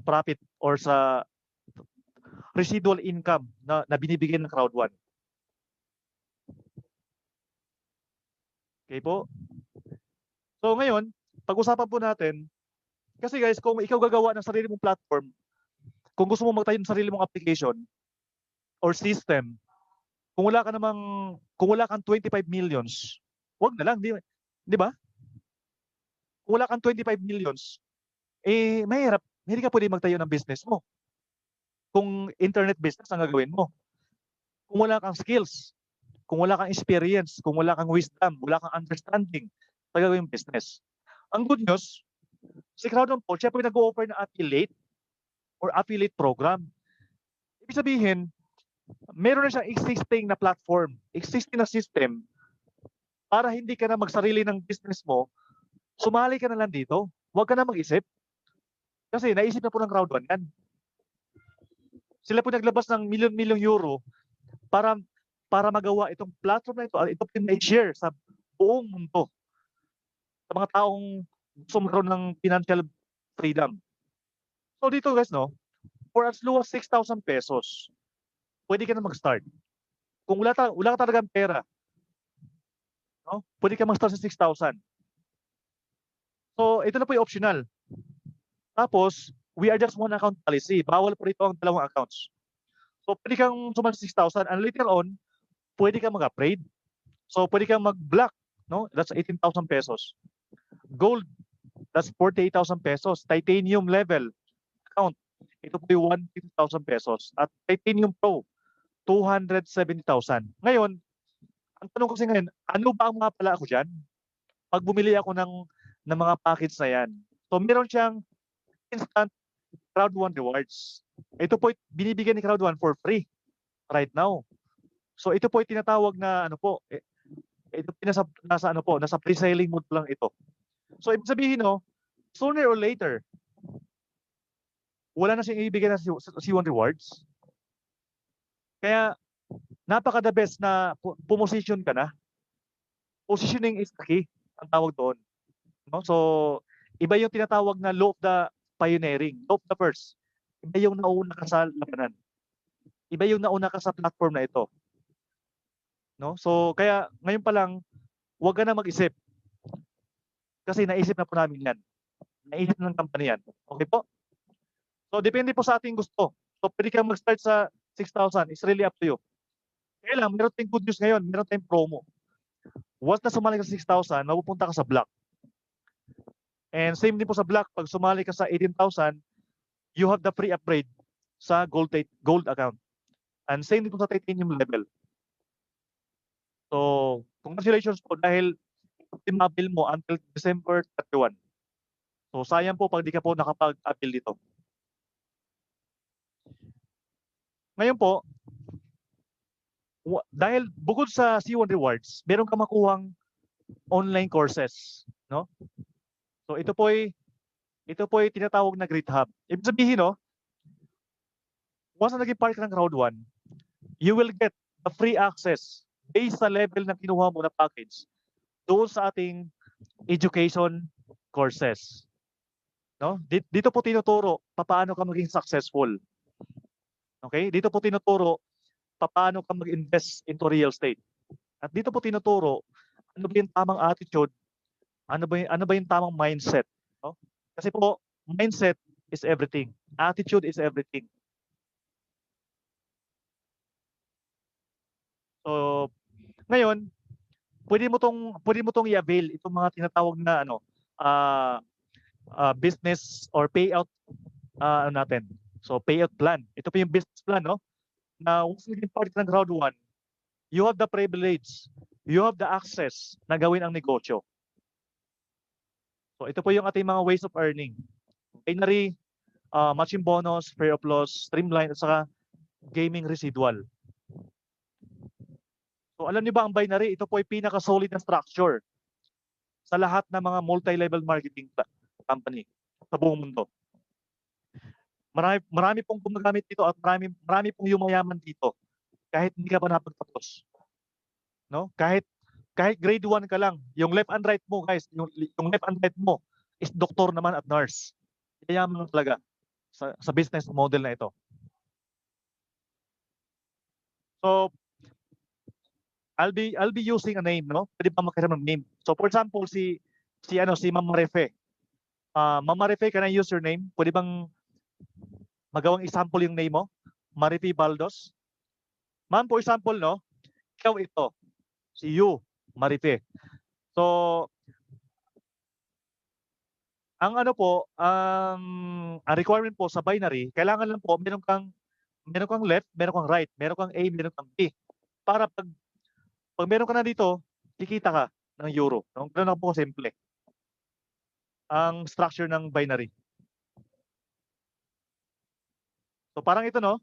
profit or sa residual income na binibigay ng Crowd1. Okay po? So ngayon, pag-usapan po natin, kasi guys, kung ikaw gagawa ng sarili mong platform, kung gusto mo magtayo ng sarili mong application or system, kung wala kang 25 millions, wag na lang, di ba? Kung wala kang 25 millions, mahirap, hindi ka pwede magtayo ng business mo. Kung internet business ang gagawin mo. Kung wala kang skills, kung wala kang experience, kung wala kang wisdom, wala kang understanding sa gagawin business. Ang good news, si Crowd1 po, siya po yung nag-o-offer ng affiliate or affiliate program. Ibig sabihin, meron na siyang existing na platform, existing na system para hindi ka na magsarili ng business mo, sumali ka na lang dito. Huwag ka na mag-isip. Kasi naisip na po ng Crowd1 yan. Sila po naglabas ng milyon-milyong euro para magawa itong platform na ito. Ito po yung i-share sa buong mundo. Sa mga taong gusto magkaroon ng financial freedom. So dito guys, no, for as low as 6,000 pesos, pwede ka na mag-start. Kung wala ka talagang pera, no, pwede ka mag-start sa 6,000. So ito na po yung optional. Tapos, we are just one account policy. Bawal po rito ang dalawang accounts. So pwede kang sumali sa 6,000 and later on, pwede kang mag-upgrade. So pwede kang mag-black, no? That's 18,000 pesos. Gold, that's 48,000 pesos. Titanium level account, ito po yung 150,000 pesos. At Titanium Pro, 270,000. Ngayon, ang tanong kasi ngayon, ano ba ang mapala ako dyan? Pag bumili ako ng mga package na yan. So meron siyang instant Crowd1 rewards. Ito po binibigyan ni Crowd1 for free right now. So ito po ay tinatawag na ito nasa pre-selling mode lang ito. So ibig sabihin, no, sooner or later, wala na siyang ibigay na C1 rewards. Kaya napaka-the best na pumosisyon ka na. Positioning is the key, ang tawag doon. No? So iba yung tinatawag na law of the pioneering, law of the first. Iba yung nauna ka sa labanan. Iba yung nauna ka sa platform na ito. No? So kaya ngayon pa lang, huwag ka na mag-isip. Kasi naisip na po namin yan. Naisip ng company yan. Okay po? So depende po sa ating gusto. So pwede kang mag-start sa 6,000. It's really up to you. Kaya lang, meron tayong good news ngayon. Meron tayong promo. Once na sumali ka sa 6,000, mapupunta ka sa black. And same din po sa black, pag sumali ka sa 18,000, you have the free upgrade sa gold account. And same din po sa titanium level. So, congratulations po dahil ma-appeal mo until December 31. So sayang po pag di ka po nakapag-appeal dito. Ngayon po, dahil bukod sa C1 rewards, meron ka makuhang online courses, no? So ito po ay tinatawag na Great Hub. Ibig sabihin, no, once na naging part ka ng Round 1, you will get a free access based sa level na kinuha mo na package doon sa ating education courses. No? Dito po tinuturo paano ka maging successful. Okay? Dito po tinuturo paano ka mag-invest into real estate. At dito po tinuturo ano ba yung tamang attitude, ano ba yung tamang mindset, no? Kasi po mindset is everything. Attitude is everything. So, ngayon, pwede mo tong i-avail itong mga tinatawag na business or payout natin. So, payout plan. Ito po yung business plan, no? Na once naging part ng Round 1, you have the privilege, you have the access na gawin ang negosyo. So, ito po yung ating mga ways of earning. Binary, matching bonus, fair of loss, streamline, at saka gaming residual. So alam niyo ba ang binary, ito po ay pinaka-solid na structure sa lahat ng mga multi-level marketing company sa buong mundo. Marami pong gumagamit dito at marami pong yumayaman dito kahit hindi ka pa napagtapos. No? Kahit grade 1 ka lang, yung left and right mo, guys, yung left and right mo is doktor naman at nurse. Yayaman talaga sa business model na ito. So I'll be using a name, no? Pwede ba magkaroon ng name? So for example, si Ma'am Marife. Ma'am Marife, can I use your name? Pwede bang magawang example yung name mo? Marife Baldos. Ma'am, for example, no? Ikaw ito. Si you, Marife. So ang ang requirement po sa binary, kailangan lang po meron kang left, meron kang right, meron kang A, meron kang B. Para pag meron ka na dito, kikita ka ng euro. No? Ganun lang po simple ang structure ng binary. So parang ito, no?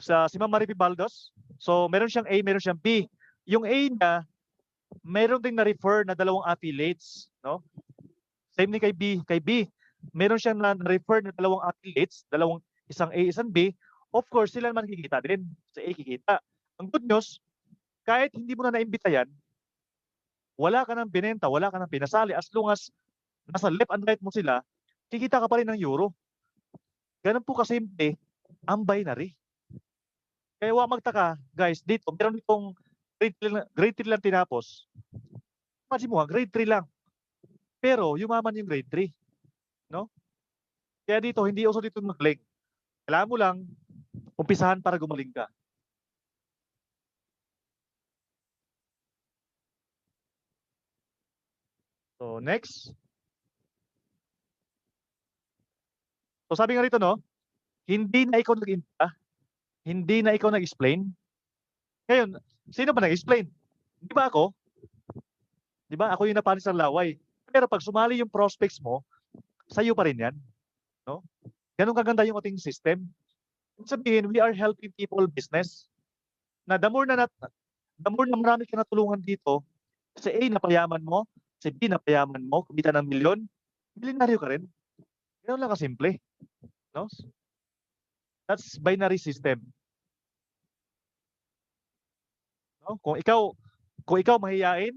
Si Ma'am Marife Baldos, so meron siyang A, meron siyang B. Yung A niya, meron ding na-refer na dalawang affiliates, no? Same ni kay B. Kay B, meron siyang na-refer na dalawang affiliates, isang A, isang B. Of course, sila naman kikita din. Sa A kikita. Ang good news, kahit hindi mo na naimbita yan, wala ka nang binenta, wala ka nang pinasali, as long as nasa left and right mo sila, kikita ka pa rin ng euro. Ganun po kasimple ang binary. Kaya huwag magtaka, guys, dito, meron itong grade 3 lang tinapos. Imagine mo, grade 3 lang. Pero yumaman yung grade 3. No? Kaya dito, hindi uso dito mag-link. Kailangan mo lang umpisahan para gumaling ka. So, next. So, sabi nga rito, no? Hindi na ikaw nag-impita. Hindi na ikaw nag-explain. Ngayon, sino ba nag-explain? Di ba ako? Di ba? Ako yung napanis ng laway. Pero pag sumali yung prospects mo, sa'yo pa rin yan. No? Ganun kaganda yung ating system. Sabihin, we are helping people business. Na the more na marami ka natulungan dito, si A napayaman mo, si B napayaman mo, kumita ng milyon, milyonaryo ka rin. Ganun lang kasimple. No? That's binary system. No? Kung ikaw mahiyain,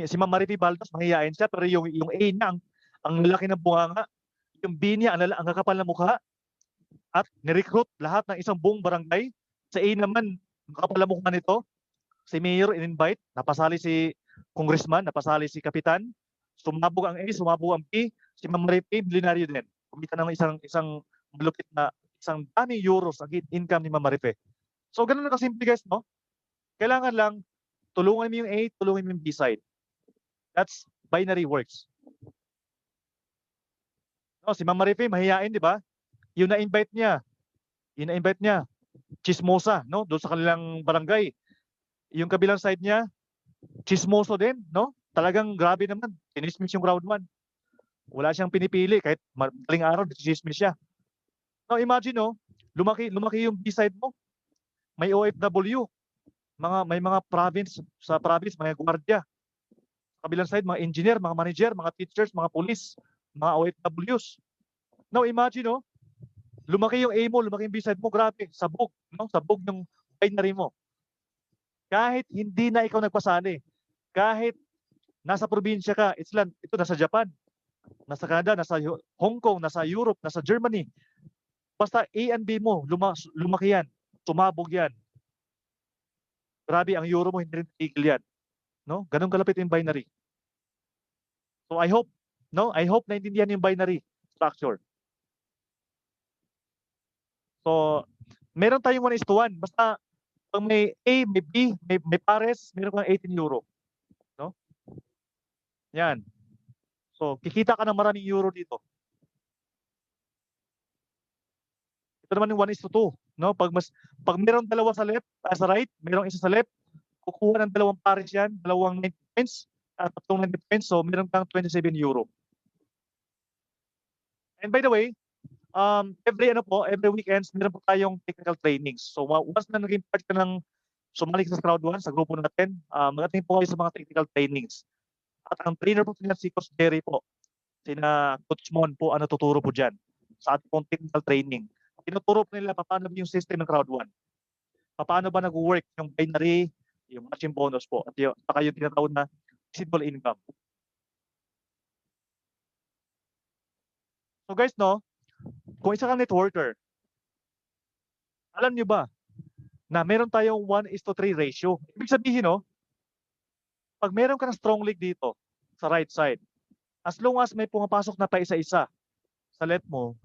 si Ma'am Marife Baldos mahiyain siya, pero yung A niya, ang laki ng bunganga, yung B niya, ang kakapal na mukha, at nirecruit lahat ng isang buong barangay. Sa A naman, ang kakapal na mukha nito, si Mayor in-invite, napasali si Congressman, napasali si Kapitan, sumabog ang A, sumabog ang B, si Ma'am Marife, milyonaryo din. Kumita ng isang malupit na isang daming euros ang income ni Ma'am Marife. So ganun na kasimple, guys, no? Kailangan lang tulungan mo yung A, tulungan mo yung B side. That's binary works. No, si Ma'am Marife mahihain, di ba? Yung na-invite niya, chismosa, no? Doon sa kanilang barangay. Yung kabilang side niya, Chismoso din, no? Talagang grabe naman. Sinismis yung crowd 1. Wala siyang pinipili kahit madaling araw, chismis siya. Now imagine, no? Lumaki yung B-side mo. May OFW, may mga province, sa province, mga gwardiya. Sa kabilang side, mga engineer, mga manager, mga teachers, mga police, mga OFWs. Now imagine, no? Lumaki yung A mo, lumaki yung B-side mo, grabe, sabog, no? Sabog yung binary mo. Kahit hindi na ikaw nagpasali, kahit nasa probinsya ka, ito nasa Japan, nasa Canada, nasa Hong Kong, nasa Europe, nasa Germany, basta A and B mo, lumaki yan, tumabog yan. Grabe, ang euro mo hindi rin tigil yan. No? Ganun kalapit yung binary. So I hope naintindihan yung binary structure. So, meron tayong 1:1. Basta pag may A, may B, may pares, meron kang 18 euro. No? Yan. So, kikita ka ng maraming euro dito. Ito naman yung 1:2. No? Pag meron dalawa sa left, sa right, merong isa sa left, kukuha ng dalawang pares yan, dalawang 90 points, at tatlong 90 points, so meron kang 27 euro. And by the way, every weekends, meron po tayong technical trainings. So once na naging part ka ng sumali sa crowd 1, sa grupo natin, mag-attend po kayo sa mga technical trainings. At ang trainer po niya si Coach Jerry po, sina Coach Mon po ang natuturo po dyan sa ating pong technical training. Tinuturo po nila paano yung system ng crowd 1. Paano ba nag-work yung binary, yung matching bonus po, at saka yung tinatawag na residual income. So guys, no, kung isa kang networker, alam nyo ba na meron tayong 1:3 ratio? Ibig sabihin, no, pag meron ka ng strong leg dito sa right side, as long as may pumapasok na pa isa-isa sa left mo,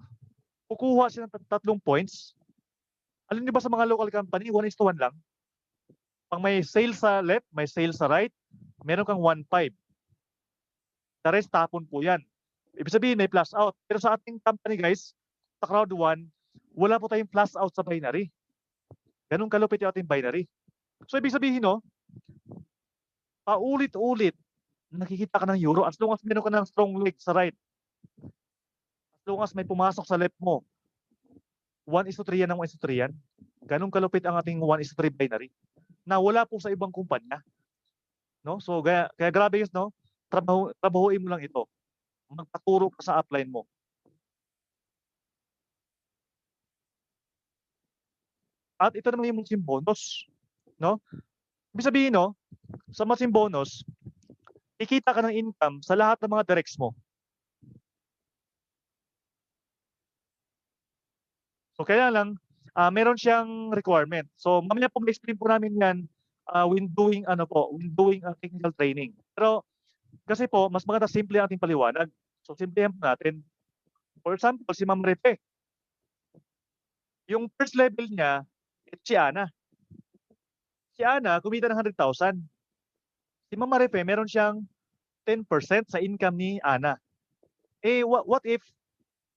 kukuha siya ng 3 points. Alam niyo ba sa mga local company, 1:1 lang? Pag may sale sa left, may sale sa right, meron kang 1.5. The rest, tapon po yan. Ibig sabihin, may plus out. Pero sa ating company, guys, sa crowd 1, wala po tayong plus out sa binary. Ganun kalupit yung ating binary. So, ibig sabihin, no, paulit-ulit, nakikita ka ng euro as long as meron ka ng strong leg sa right. As long as may pumasok sa left mo, 1:3 yan ng 1:3 yan. Ganun kalupit ang ating 1:3 binary na wala po sa ibang kumpanya. No? So, kaya grabe yun, no? Trabahuin mo lang ito. Magpaturo ka sa upline mo. At ito naman yung matching bonus. No? Ibig sabihin, no, sa matching bonus, kikita ka ng income sa lahat ng mga directs mo. So kaya lang, meron siyang requirement. So mamaya po ma-explain po namin yan when doing technical training. Pero kasi po, mas maganda simple ang ating paliwanag. So simplihan po natin. For example, si Ma'am Repe. Yung first level niya, si Ana. Si Ana, kumita ng 100,000. Si Ma'am Repe, meron siyang 10% sa income ni Ana. Eh, what if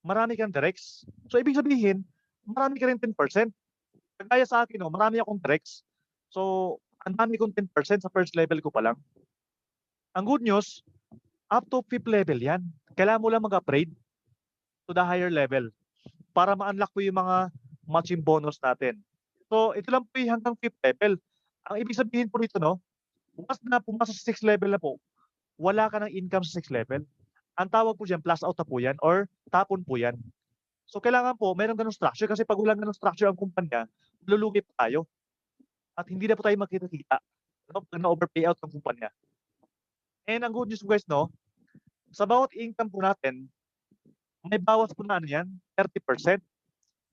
marami kang directs? So ibig sabihin, marami ka rin 10%. Kagaya sa akin, no, marami akong directs. So, ang dami kong 10% sa first level ko pa lang. Ang good news, up to 5th level yan. Kailangan mo lang mag-upgrade to the higher level para ma-unlock po yung mga matching bonus natin. So, ito lang po yung hanggang 5th level. Ang ibig sabihin po nito, no, once na pumasok sa 6th level na po, wala ka ng income sa 6th level. Ang tawag po dyan, plus out na po yan or tapon po yan. So, kailangan po, mayroong ganong structure kasi pag walang ganong structure ang kumpanya, lulugi pa tayo. At hindi na po tayo makita-kita, no, pag na-overpay out ng kumpanya. And ang good news guys, no, sa bawat income po natin, may bawas po na ano yan, 30%.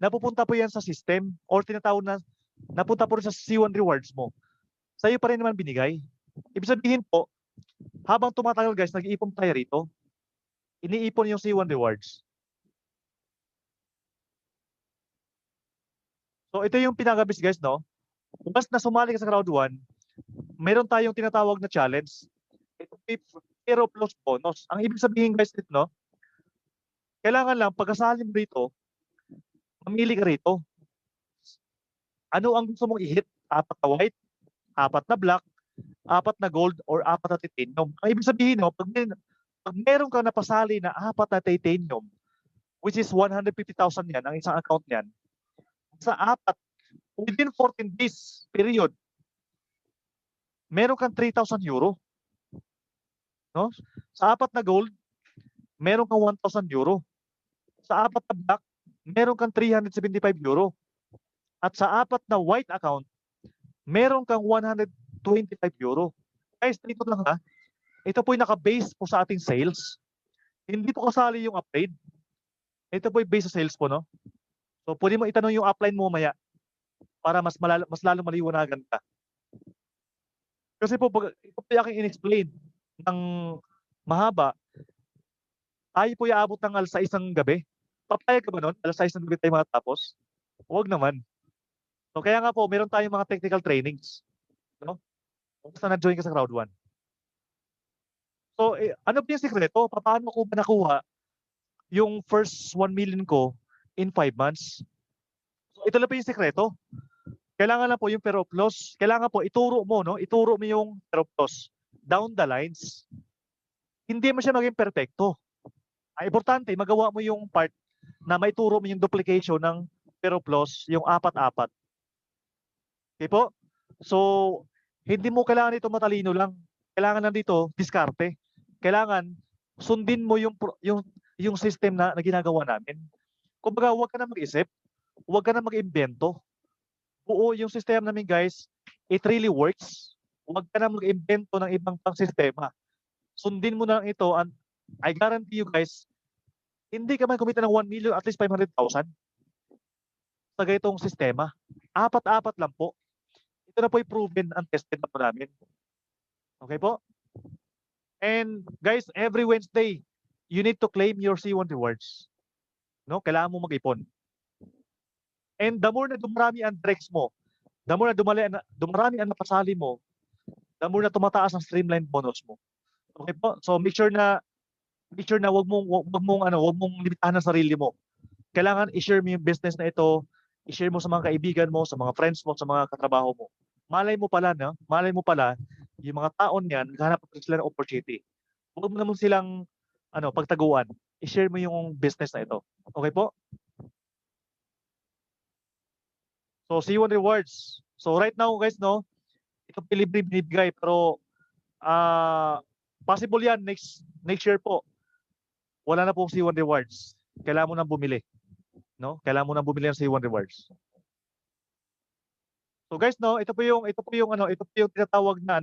Napupunta po yan sa system or tinatawag na, napunta po rin sa C1 rewards mo. Sa iyo pa rin naman binigay. Ibig sabihin po, habang tumatagal guys, nag-iipon tayo rito. Iniipon yung C1 rewards. So ito yung pinagabis guys, no? Once na sumali ka sa crowd 1, meron tayong tinatawag na challenge. Ito zero plus bonus. Ang ibig sabihin guys dito, no? Kailangan lang pagkasali mo rito, mamili ka rito. Ano ang gusto mong i-hit? 4 na white, 4 na black, 4 na gold or 4 na titanium. Ang ibig sabihin, no, pag meron kang napasali na 4 na titanium, which is 150,000 yan, ang isang account niyan, sa 4, within 14 days period, meron kang 3,000 euro. No? Sa 4 na gold, meron kang 1,000 euro. Sa 4 na black, meron kang 375 euro. At sa 4 na white account, meron kang 125 euro. Guys, dito lang ha. Ito po yung naka-base po sa ating sales. Hindi po kasali yung upgrade. Ito po yung base sa sales po, no? So, pwede mo itanong yung upline mo mamaya para mas lalo maliwanagan ka. Kasi po, ito po yung aking in-explain ng mahaba, tayo po iaabot ng alas 6 ng gabi. Papayag ka ba nun? Alas 6 ng gabi tayo matapos? Huwag naman. So, kaya nga po, meron tayong mga technical trainings. No? Basta na-join ka sa Crowd 1. So, ano ba yung sikreto? Paano ko ba nakuha yung first 1 million ko in 5 months? So, ito lang po yung sikreto. Kailangan lang po yung Peroplos. Kailangan po ituro mo, no? Ituro mo yung Peroplos down the lines. Hindi mo siya maging perfecto. Ang importante, magawa mo yung part na maituro mo yung duplication ng Peroplos, yung 4-4. Okay po? So, hindi mo kailangan ito matalino lang. Kailangan lang dito, diskarte. Kailangan sundin mo yung system na ginagawa namin. Kumbaga, huwag ka na mag-isip, huwag ka na mag-imbento. Buo yung sistema namin, guys. It really works. Huwag ka na mag-imbento ng ibang pang sistema. Sundin mo na lang ito and I guarantee you guys, hindi ka man kumita ng 1 million, at least 500,000 sa ganitong sistema. 4-4 lang po. Ito na po yung proven and tested na po namin. Okay po? And guys, every Wednesday, you need to claim your C1 rewards. No? Kailangan mo mag-ipon. And the more na dumarami ang drex mo, the more na dumarami ang napasali mo, the more na tumataas ang streamline bonus mo. Okay po? So make sure na wag mong limitahan ang sarili mo. Kailangan i-share mo yung business na ito, i-share mo sa mga kaibigan mo, sa mga friends mo, sa mga katrabaho mo. Malay mo pala, no? Malay mo pala, yung mga taon yan, naghahanap sila ng opportunity. Huwag mo naman silang pagtaguan. I-share mo yung business na ito. Okay po? So, C1 rewards. So, right now, guys, no, ito libre binibigay, pero possible yan next year po. Wala na pong C1 rewards. Kailangan mo nang bumili. No? Kailangan mo nang bumili ng C1 rewards. So guys, no, ito po yung tinatawag na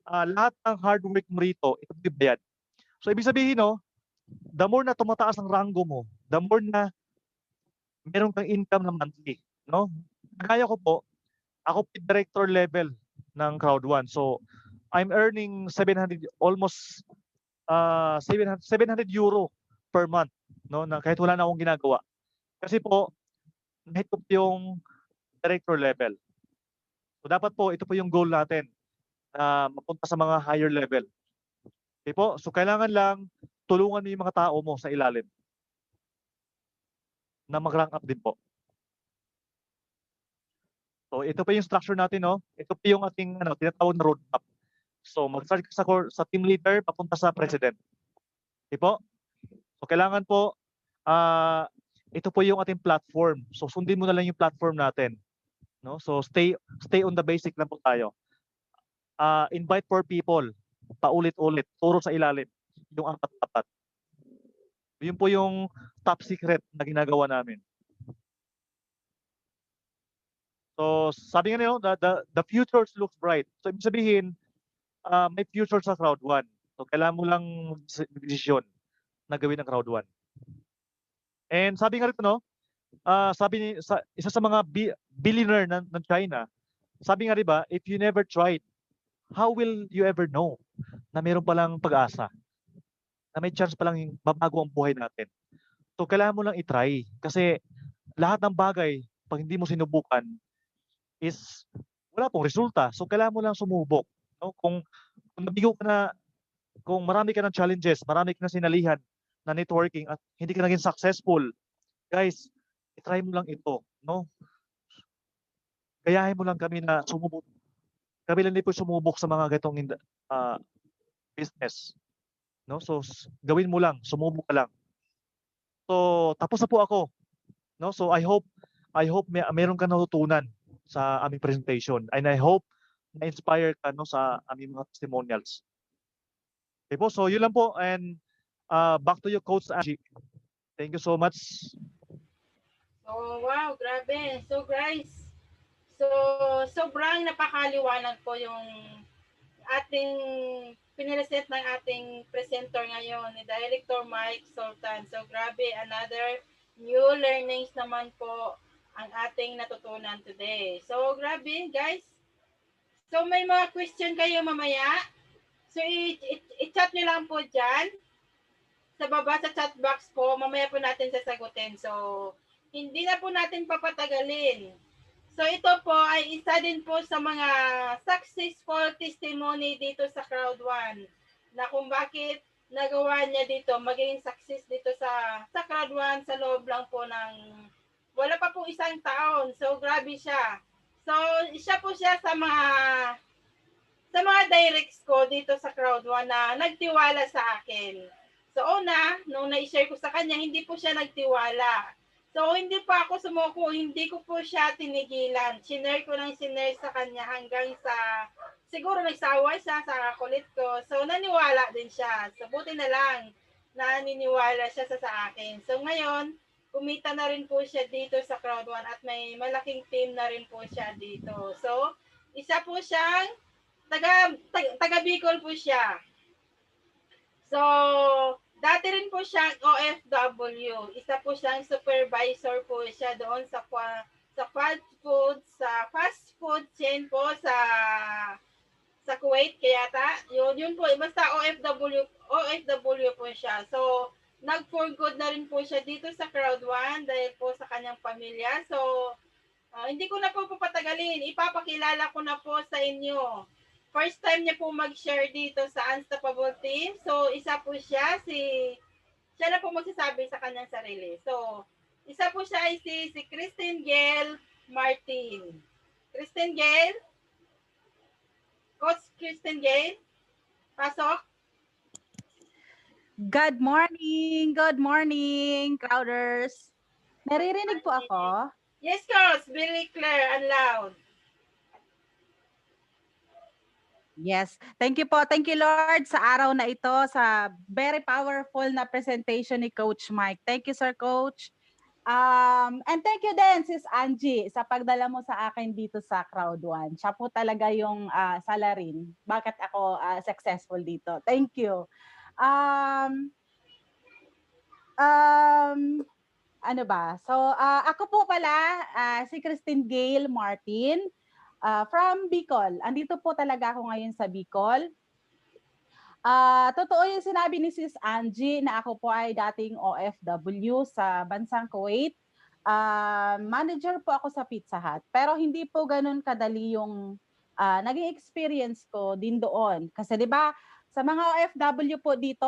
lahat ng hard work mo rito, ito po yung bayad. So ibig sabihin, no, the more na tumataas ang rango mo, the more na meron kang income na monthly, no? Kagaya ko po, ako po director level ng Crowd 1. So I'm earning 700 almost 700 euro per month, no, na kahit wala na akong ginagawa. Kasi po ito po yung director level. So dapat po ito po yung goal natin na mapunta sa mga higher level. Okay po? So kailangan lang tulungan mo yung mga tao mo sa ilalim na mag-rank up din po. So ito po yung structure natin, no? Ito po yung ating tinatawag na roadmap. So mag-start ka sa team leader papunta sa president. Okay po? So kailangan po ito po yung ating platform. So sundin mo na lang yung platform natin. No? So stay on the basic lang po tayo. Invite 4 people, paulit-ulit, turo sa ilalim, yung 4-4. Yun po yung top secret na ginagawa namin. So sabi nga niyo, the future looks bright. So ibig sabihin, may future sa Crowd 1. So kailangan mo lang decision na gawin ng Crowd 1. And sabi nga rito, no, isa sa mga billionaire ng China, sabi nga diba, if you never tried, how will you ever know na mayroon palang pag-asa? Na may chance palang babago ang buhay natin. So kailangan mo lang i-try. Kasi lahat ng bagay, pag hindi mo sinubukan, is wala pong resulta. So kailangan mo lang sumubok. No? Kung nabigo ka na, kung marami ka ng challenges, marami ka na sinalihan na networking at hindi ka naging successful, guys, i-try mo lang ito. No? Gayahin mo lang kami na sumubok. kami lang din po sumubok sa mga ganitong business. No? So gawin mo lang, sumubok ka lang. So tapos na po ako. No? So I hope meron ka natutunan sa aming presentation, and I hope na-inspire ka no sa aming mga testimonials. Okay po, so yun lang po, and back to you, Coach Angie. Thank you so much. Oh, wow, grabe. So guys, so sobrang napakaliwanag po yung ating pinireset ng ating presenter ngayon, ni Director Mike Sultan. So grabe, another new learnings naman po ang ating natutunan today. So grabe guys. So may mga question kayo mamaya. So i-chat nyo lang po dyan. Sa baba sa chat box po, mamaya po natin sasagutin. So hindi na po natin papatagalin. So ito po ay isa din po sa mga successful testimony dito sa Crowd1 na kung bakit nagawa niya dito, maging success dito sa Crowd1 sa loob lang po ng wala pa po isang taon. So grabe siya. So isa po siya sa mga directs ko dito sa Crowd1 na nagtiwala sa akin. So una, nung na-share ko sa kanya, hindi po siya nagtiwala. So, hindi pa ako sumuko, hindi ko po siya tinigilan. Sinare ko ng sinare sa kanya hanggang sa, siguro nagsawa siya sa kulit ko. So, naniwala din siya. So, buti na lang, naniniwala siya sa akin. So, ngayon, kumita na rin po siya dito sa Crowd1 at may malaking team na rin po siya dito. So, isa po siyang, taga Bicol po siya. So, dati rin po siyang OFW. Isa po siyang supervisor po siya doon sa fast food chain po sa Kuwait kaya yun po basta OFW po siya. So nag-for good na rin po siya dito sa Crowd1 dahil po sa kanyang pamilya. So hindi ko na po papatagalin. Ipapakilala ko na po sa inyo. First time niya po mag-share dito sa Unstoppable Team. So, isa po siya, siya na po magsasabi sa kanyang sarili. So, isa po siya ay si Christine Gail Martin. Christine Gail? Coach Christine Gail? Pasok? Good morning, Crowders. Naririnig po ako? Yes, Coach. Very clear and loud. Yes. Thank you po. Thank you, Lord, sa araw na ito, sa very powerful na presentation ni Coach Mike. Thank you, Sir Coach. And thank you din, Sis Angie, sa pagdala mo sa akin dito sa Crowd1. Siya po talaga yung salarin. Bakit ako successful dito? Thank you. Ano ba? So, ako po pala, si Christine Gail Martin, from Bicol. Andito po talaga ako ngayon sa Bicol. Totoo yung sinabi ni Sis Angie na ako po ay dating OFW sa bansang Kuwait. Manager po ako sa Pizza Hut. Pero hindi po ganun kadali yung naging experience ko din doon. Kasi 'di ba, sa mga OFW po dito,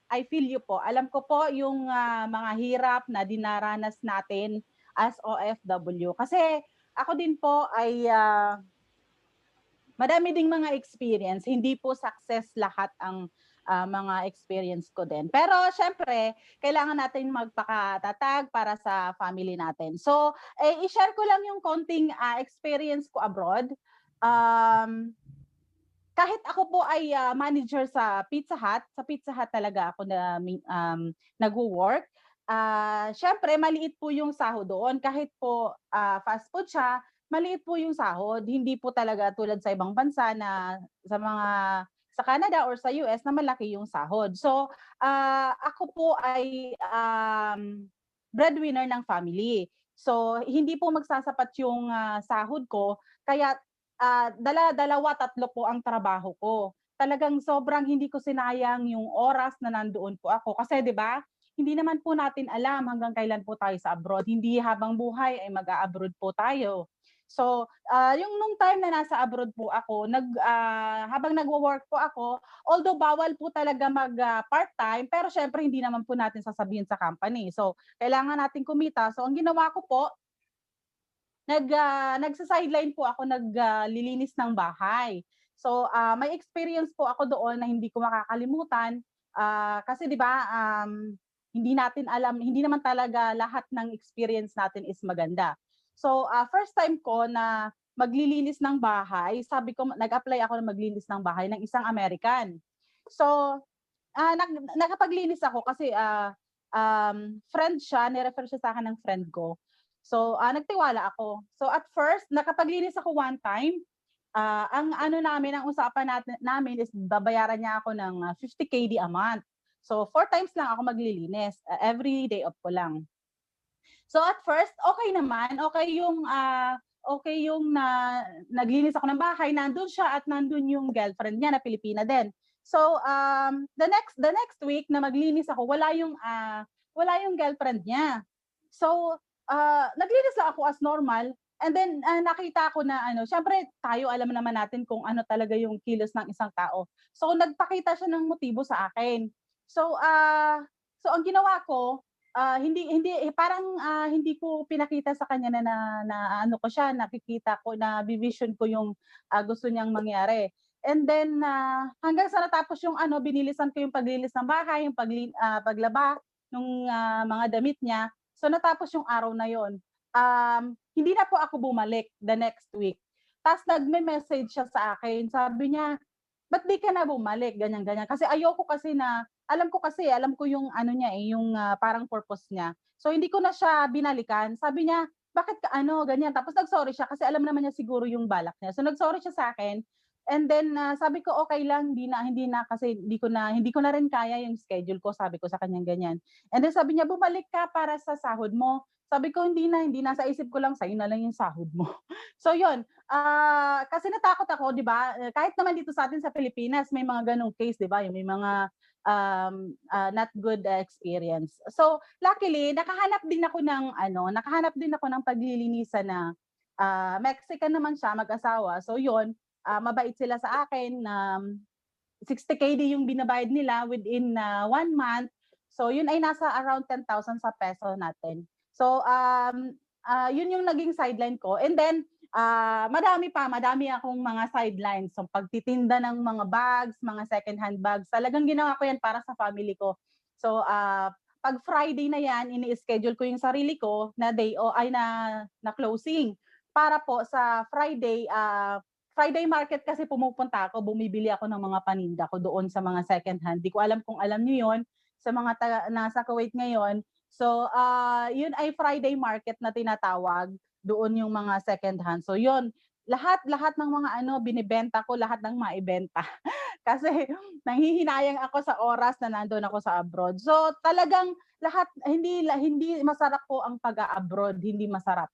I feel you po. Alam ko po yung mga hirap na dinaranas natin as OFW. Kasi ako din po ay madami ding mga experience. Hindi po success lahat ang mga experience ko din. Pero syempre, kailangan natin magpakatatag para sa family natin. So, i-share ko lang yung konting experience ko abroad. Kahit ako po ay manager sa Pizza Hut talaga ako na nagwo-work. Syempre, maliit po yung sahod doon. Kahit po fast food siya, maliit po yung sahod. Hindi po talaga tulad sa ibang bansa na sa Canada or sa US na malaki yung sahod. So, ako po ay breadwinner ng family. So, hindi po magsasapat yung sahod ko. Kaya, dalawa, tatlo po ang trabaho ko. Talagang sobrang hindi ko sinayang yung oras na nandoon po ako. Kasi 'di ba, hindi naman po natin alam hanggang kailan po tayo sa abroad. Hindi habang buhay ay mag-a-abroad po tayo. So, yung nung time na nasa abroad po ako, habang nagwo-work po ako, although bawal po talaga mag part-time, pero syempre hindi naman po natin sasabihin sa company. So, kailangan natin kumita. So, ang ginawa ko po, nagsa-sideline po ako, naglilinis ng bahay. So, may experience po ako doon na hindi ko makakalimutan, kasi 'di ba, hindi natin alam, hindi naman talaga lahat ng experience natin is maganda. So, first time ko na maglilinis ng bahay, sabi ko nag-apply ako na maglinis ng bahay ng isang American. So, nakapaglinis ako kasi, friend siya, ni-refer siya sa'kin ng friend ko. So, nagtiwala ako. So, at first nakapaglinis ako one time. Ang ano namin, ang usapan namin is babayaran niya ako ng 50 KD a month. So, 4 times lang ako maglilinis, every day off ko lang. So, at first okay naman, okay yung naglinis ako ng bahay, nandun siya at nandun yung girlfriend niya na Pilipina din. So, the next week na maglinis ako, wala yung girlfriend niya. So, naglinis lang ako as normal. And then, nakita ko na syempre tayo alam naman natin kung ano talaga yung kilos ng isang tao. So, nagpakita siya ng motibo sa akin. So, ang ginawa ko, hindi ko pinakita sa kanya na ano ko siya, nakikita ko, na vision ko yung gusto niyang mangyari. And then, hanggang sa natapos yung binilisan ko yung paglinis ng bahay, yung paglaba ng mga damit niya. So, natapos yung araw na yon. Hindi na po ako bumalik the next week. Tapos nagme-message siya sa akin. Sabi niya, ba't di ka na bumalik? Ganyan-ganyan. Kasi ayoko kasi na, alam ko yung niya yung parang purpose niya. So hindi ko na siya binalikan. Sabi niya, bakit ka ganyan. Tapos nag-sorry siya kasi alam naman niya siguro yung balak niya. So nag-sorry siya sa akin. And then sabi ko okay lang, hindi na kasi hindi ko na rin kaya yung schedule ko, sabi ko sa kanya ganyan. And then sabi niya, bumalik ka para sa sahod mo. Sabi ko, hindi na, sa isip ko lang, sa'yo na lang yung sahod mo. So yun, kasi natakot ako, di ba? Kahit naman dito sa atin sa Pilipinas, may mga ganong case, di ba? Yung may mga not good experience. So luckily, nakahanap din ako ng paglilinisan na Mexican naman siya, mag-asawa. So yun, mabait sila sa akin na 60 KD yung binabayad nila within 1 month. So yun ay nasa around 10,000 sa peso natin. So, yun yung naging sideline ko. And then, madami akong mga sidelines. So, pagtitinda ng mga bags, mga second-hand bags, talagang ginawa ko yan para sa family ko. So, pag Friday na yan, ini-schedule ko yung sarili ko na na closing. Para po sa Friday market kasi pumupunta ako, bumibili ako ng mga paninda ko doon sa mga second-hand. Di ko alam kung alam niyo yon sa mga nasa Kuwait ngayon. So, yun ay Friday market na tinatawag, doon yung mga second hand. So, yun, lahat ng mga binibenta ko, lahat ng maibenta. Kasi nanghihinayang ako sa oras na nandoon ako sa abroad. So, talagang lahat, hindi masarap po ang pag-a-abroad, hindi masarap.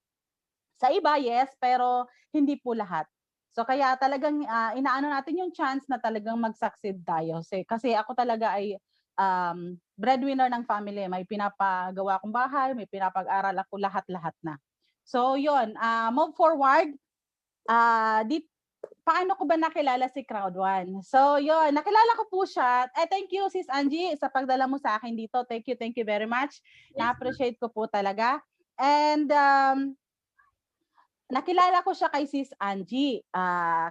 Sa iba, yes, pero hindi po lahat. So, kaya talagang inaano natin yung chance na talagang mag-succeed tayo. Kasi ako talaga ay breadwinner ng family. May pinapagawa akong bahay, may pinapag-aral ako, lahat-lahat na. So, yun. Move forward. Paano ko ba nakilala si Crowd1? So, yun. Nakilala ko po siya. Thank you, Sis Angie, sa pagdala mo sa akin dito. Thank you very much. Na-appreciate ko po talaga. And, nakilala ko siya kay Sis Angie.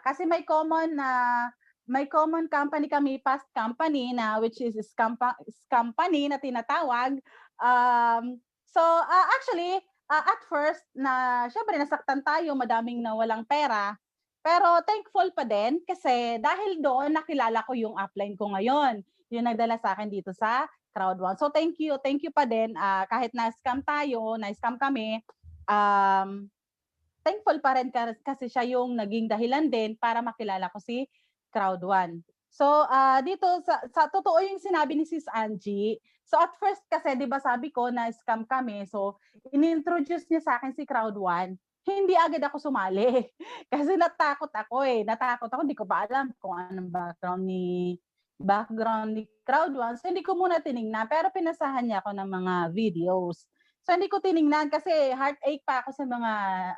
Kasi may common company kami, past company na which is scam company na tinatawag. Actually, at first na syempre nasaktan tayo, madaming nawalang pera. Pero thankful pa din kasi dahil doon nakilala ko yung upline ko ngayon. Yung nagdala sa akin dito sa Crowd1. So thank you pa din, kahit na-scam kami. Thankful pa rin kasi siya yung naging dahilan din para makilala ko si Crowd1. So, dito sa totoo yung sinabi ni Sis Angie. So, at first kasi, di ba sabi ko na scam kami. So, in-introduce niya sa akin si Crowd1. Hindi agad ako sumali. Kasi natakot ako, hindi ko pa alam kung anong background ni Crowd1. So, hindi ko muna tinignan. Pero pinasahan niya ako ng mga videos. So, hindi ko tinignan kasi heartache pa ako sa mga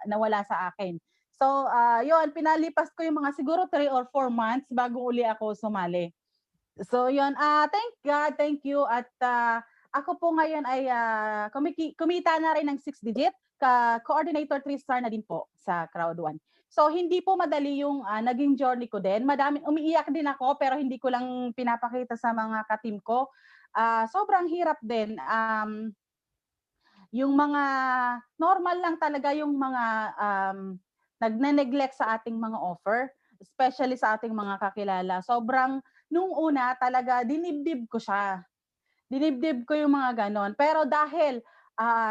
nawala sa akin. So, yun, pinalipas ko yung mga siguro 3 or 4 months bago uli ako sumali. So, yun, thank God, thank you. At ako po ngayon ay kumita na rin ng 6 digit, coordinator 3-star na din po sa Crowd1. So hindi po madali yung naging journey ko din. Umiiyak din ako pero hindi ko lang pinapakita sa mga ka-team ko. Sobrang hirap din. Yung mga normal lang talaga yung mga nagne-neglect sa ating mga offer, especially sa ating mga kakilala. Sobrang nung una talaga dinibdib ko siya. Dinibdib ko yung mga ganon. Pero dahil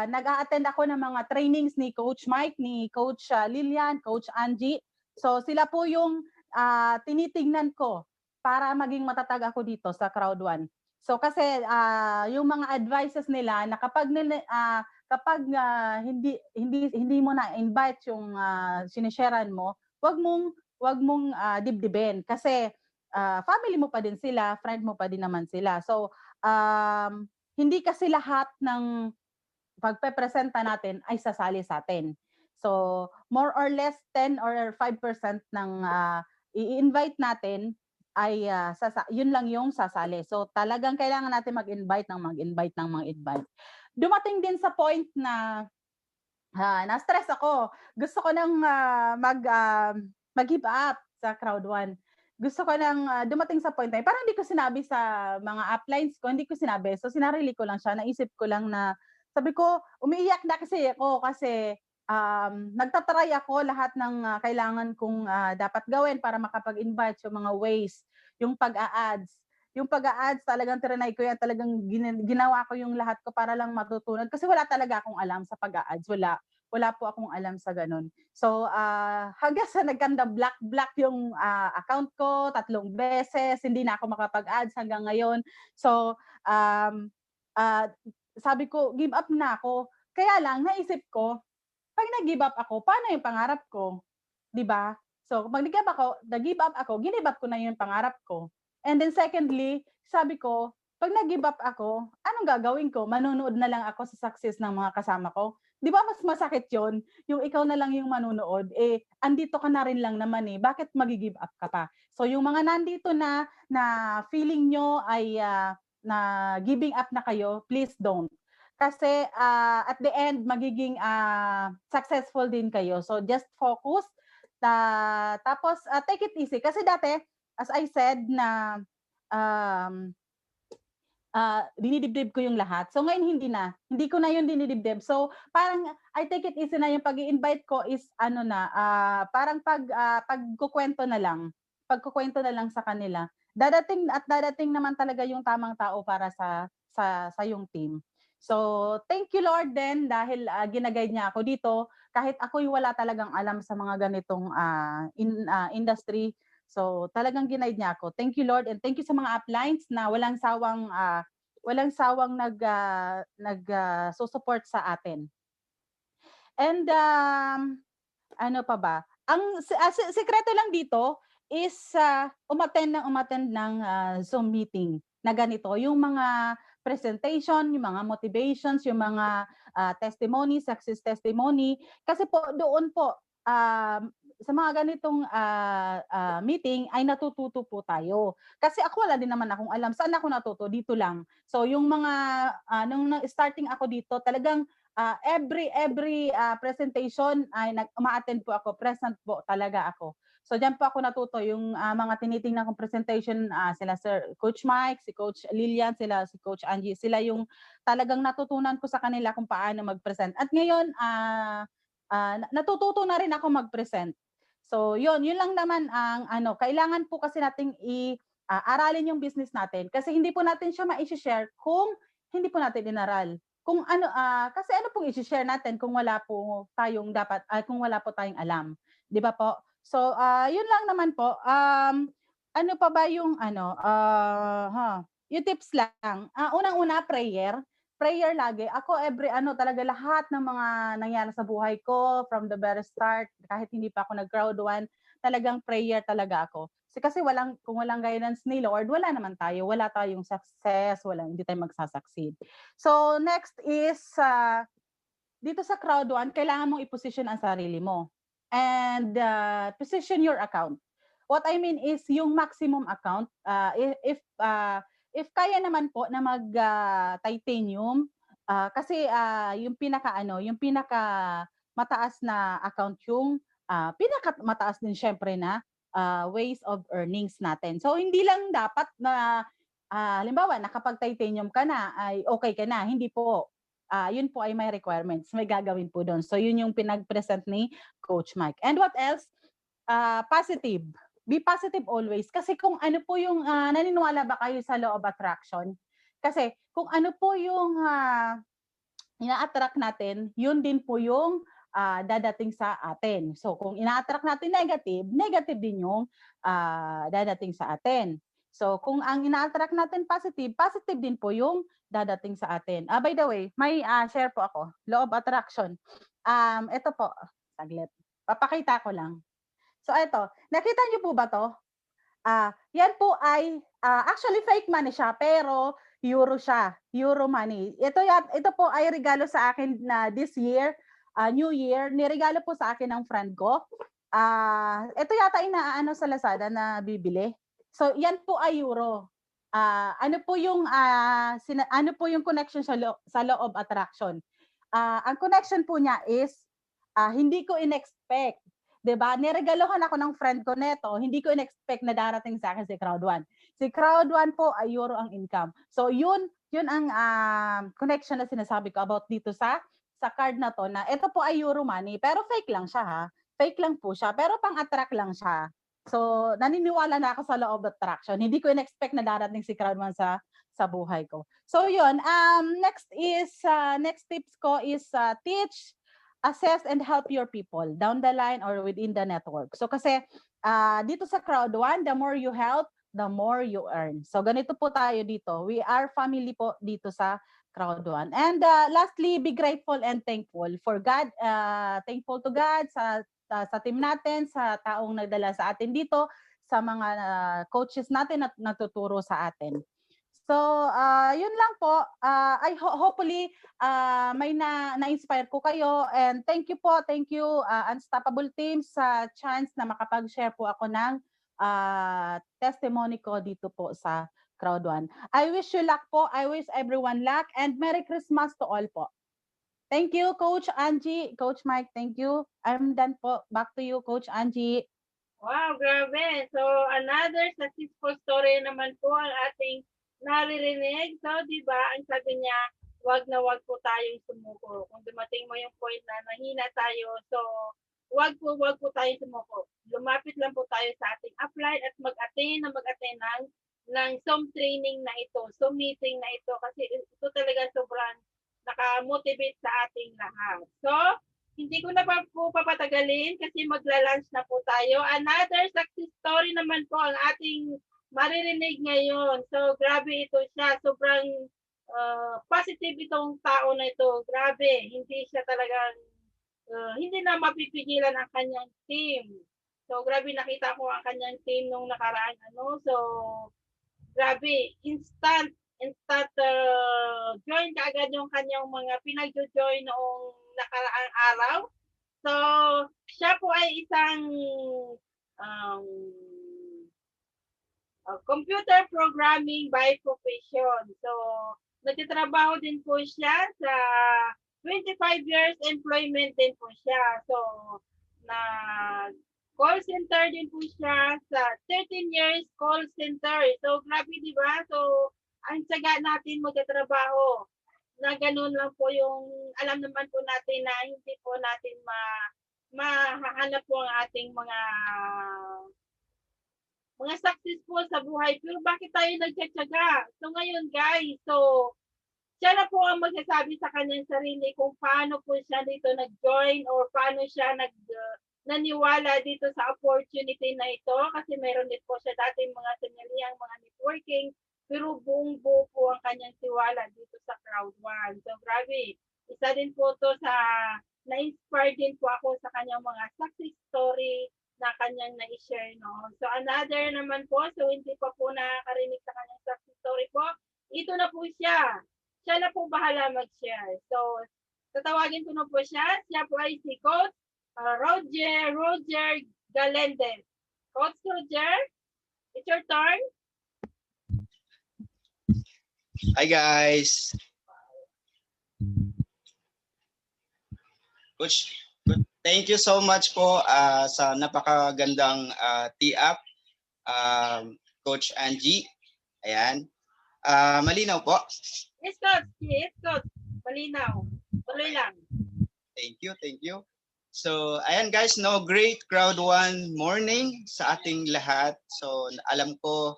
nag-a-attend ako ng mga trainings ni Coach Mike, ni Coach Lilian, Coach Angie. So sila po yung tinitingnan ko para maging matatag ako dito sa Crowd1. So kasi yung mga advices nila na kapag hindi mo na invite yung sinisharean mo, wag mong dibdibin kasi family mo pa din sila, friend mo pa din naman sila. So hindi kasi lahat ng pagpepresenta natin ay sasali sa atin. So, more or less 10 or 5% ng i-invite natin ay yun lang yung sasali. So, talagang kailangan natin mag-invite. Dumating din sa point na na-stress ako. Gusto ko nang mag-give up sa Crowd1. Gusto ko nang dumating sa point na parang hindi ko sinabi sa mga uplines ko, hindi ko sinabi. So, sinarili ko lang siya. Naisip ko lang na sabi ko, umiiyak na kasi ako kasi nagtatry ako lahat ng kailangan kong dapat gawin para makapag-invite, yung mga ways, yung pag-a-ads. Yung pag-a-ads talagang trinay ko yan, talagang ginawa ko yung lahat ko para lang matutunan. Kasi wala talaga akong alam sa pag-a-ads, wala po akong alam sa ganun. So hanggang sa nagkanda black yung account ko 3 beses, hindi na ako makapag-ads hanggang ngayon. So sabi ko, give up na ako. Kaya lang, naisip ko, pag nag-give up ako, paano yung pangarap ko? 'Di ba? So, pag nag-give up ako, give up ko na yung pangarap ko. And then secondly, sabi ko, pag nag-give up ako, anong gagawin ko? Manonood na lang ako sa success ng mga kasama ko. 'Di ba mas masakit 'yon? Yung ikaw na lang yung manonood, andito ka na rin lang naman bakit magi-give up ka pa? So, yung mga nandito na feeling nyo ay na giving up na kayo, please don't. Kasi at the end, magiging successful din kayo. So just focus. Tapos take it easy. Kasi dati, as I said na dinidibdib ko yung lahat. So ngayon hindi na. Hindi ko na yun dinidibdib. So parang I take it easy na yung pag-i-invite ko is parang pagkukwento na lang. Pagkukwento na lang sa kanila. Dadating naman talaga yung tamang tao para sa yung team. So, thank you Lord din dahil ginaguide niya ako dito kahit ako'y wala talagang alam sa mga ganitong industry. So, talagang ginaid niya ako. Thank you Lord and thank you sa mga uplines na walang sawang nag-support sa atin. And ano pa ba? Ang sekreto lang dito is umattend ng Zoom meeting na ganito, yung mga presentation, yung mga motivations, yung mga testimony, success testimony. Kasi po doon po sa mga ganitong meeting ay natututo po tayo. Kasi ako wala din naman akong alam. Saan ako natuto? Dito lang. So yung mga, nung starting ako dito, talagang every presentation ay uma-attend po ako, present po talaga ako. So diyan po ako natuto yung mga tinitingnan kong presentation, sila Sir Coach Mike, si Coach Lilian, si Coach Angie, sila yung talagang natutunan ko sa kanila kung paano mag-present. At ngayon natututo na rin ako mag-present. So yun lang naman ang kailangan po kasi nating aralin yung business natin kasi hindi po natin siya ma-share kung hindi po natin inaral. Kung kasi ano pong i-share natin kung wala po tayong kung wala po tayong alam, 'di ba po? So yun lang naman po. Ano pa ba yung yung tips lang. Unang-una prayer lagi. Ako talaga lahat ng mga nangyari sa buhay ko from the very start, kahit hindi pa ako nag-Crowd1, talagang prayer talaga ako. Kasi kung walang guidance ni Lord, wala naman tayo. Wala tayong success, hindi tayo magsasucceed. So next is dito sa Crowd1, kailangan mong i-position ang sarili mo. And position your account. What I mean is yung maximum account, if if kaya naman po na mag-titanium, kasi yung pinaka mataas na account yung pinaka mataas din syempre na ways of earnings natin. So hindi lang dapat na halimbawa nakapag-titanium ka na ay okay ka na, hindi po. Yun po ay may requirements, may gagawin po doon. So yun yung pinag-present ni Coach Mike. And what else? Positive. Be positive always. Kasi kung ano po yung, naniniwala ba kayo sa law of attraction? Kasi kung ano po yung ina-attract natin, yun din po yung dadating sa atin. So kung ina-attract natin negative, negative din yung dadating sa atin. So kung ang ina-attract natin positive, positive din po yung dadating sa atin. By the way, may share po ako. Law of attraction. Ito po, saglit. Papakita ko lang. So ito, nakita niyo po ba to? Yan po ay actually fake money siya pero euro siya, euro money. Ito po ay regalo sa akin na this year, New Year, niregalo po sa akin ng friend ko. Ito yata inaano sa Lazada na bibili. So yan po ay euro. Ano po yung connection sa law of attraction? Ang connection po niya is hindi ko in-expect. 'Di ba? Niregalohan ako ng friend ko neto, hindi ko in-expect na darating sa akin si Crowd 1. Si Crowd 1 po ay euro ang income. So yun ang connection na sinasabi ko about dito sa card na to, na ito po ay euro money pero fake lang siya ha. Fake lang po siya pero pang-attract lang siya. So naniniwala na ako sa law of attraction. Hindi ko in-expect na darating si Crowd 1 sa buhay ko. So yun, next tips ko is teach, assess and help your people down the line or within the network. So kasi dito sa Crowd 1, the more you help, the more you earn. So ganito po tayo dito. We are family po dito sa Crowd 1. And lastly, be grateful and thankful for God. Thankful to God sa team natin, sa taong nagdala sa atin dito, sa mga coaches natin at natuturo sa atin. So, yun lang po. Hopefully, may na-inspire ko kayo. And thank you Unstoppable Team, sa chance na makapag-share po ako ng testimony ko dito po sa Crowd 1. I wish you luck po. I wish everyone luck. And Merry Christmas to all po. Thank you, Coach Angie. Coach Mike, thank you. I'm done po. Back to you, Coach Angie. Wow, grabe. So, another successful story naman po ang ating naririnig. So, di ba, ang sabi niya, wag na wag po tayong sumuko. Kung dumating mo yung point na nahina tayo, so, wag po tayong sumuko. Lumapit lang po tayo sa ating upline at mag-attain ng Zoom training na ito, Zoom meeting na ito, kasi ito talaga sobrang naka-motivate sa ating lahat. So, hindi ko na po papatagalin kasi magla-lunch na po tayo. Another success story naman po ang ating maririnig ngayon. So, grabe ito siya. Sobrang positive itong tao na ito. Grabe. Hindi siya talagang, hindi na mapipigilan ang kanyang team. So, grabe, nakita ko ang kanyang team nung nakaraan. So, grabe. Instant join kaagad yung kanyang mga pinag-join noong nakaraang araw. So, siya po ay isang computer programming by profession. So, nagtatrabaho din po siya sa 25 years employment din po siya. So, na call center din po siya sa 13 years call center. So, grabe, di ba? So, ang tsaga natin magtatrabaho na ganun lang po yung alam naman po natin na hindi po natin mahahanap po ang ating mga successful sa buhay. Pero bakit tayo nagtsatsaga? So ngayon guys, so siya na po ang magsasabi sa kanyang sarili kung paano po siya dito nag-join or paano siya naniwala dito sa opportunity na ito kasi mayroon din po siya dating mga sanyaliang mga networking pero buong buo po ang kanyang tiwala dito sa Crowd 1. So grabe, isa din po to sa na-inspire din po ako sa kanyang mga success story na kanyang na-share. No? So another naman po, so hindi pa po nakakarinig sa kanyang success story po, ito na po siya. Siya na po bahala mag-share. So tatawagin ko na po siya. Siya po ay si Coach Roger Galendez. Coach Roger, it's your turn. Hi guys. Coach, thank you so much po sa napakagandang tee-up, Coach Angie. Ayan. Malinaw po. Yes, Coach. Yes, Coach. Malinaw. Tuloy lang. Thank you, thank you. So, ayan guys, no, great crowd one morning sa ating lahat. So, alam ko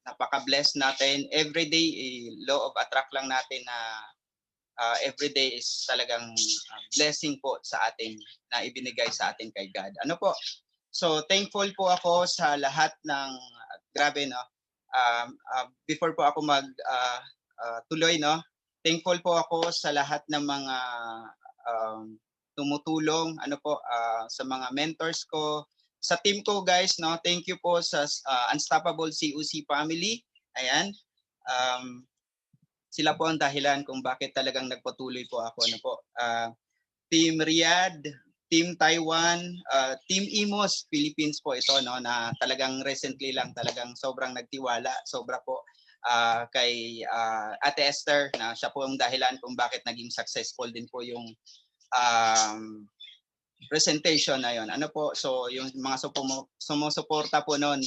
napaka-bless natin. Every day, law of attract lang natin na every day is talagang blessing po sa atin na ibinigay sa atin kay God. Ano po? So, thankful po ako sa lahat ng, grabe no, before po ako tuloy, no, thankful po ako sa lahat ng mga tumutulong, ano po, sa mga mentors ko, sa team ko guys, no, thank you po sa Unstoppable COC family. Ayan. Sila po ang dahilan kung bakit talagang nagpatuloy po ako. Ano po? Team Riyadh, Team Taiwan, Team Imos Philippines po ito, no, na talagang recently lang talagang sobrang nagtiwala, sobra po kay Ate Esther, na siya po ang dahilan kung bakit naging successful din po yung presentation na yon. Ano po? So yung mga sumusuporta po noon,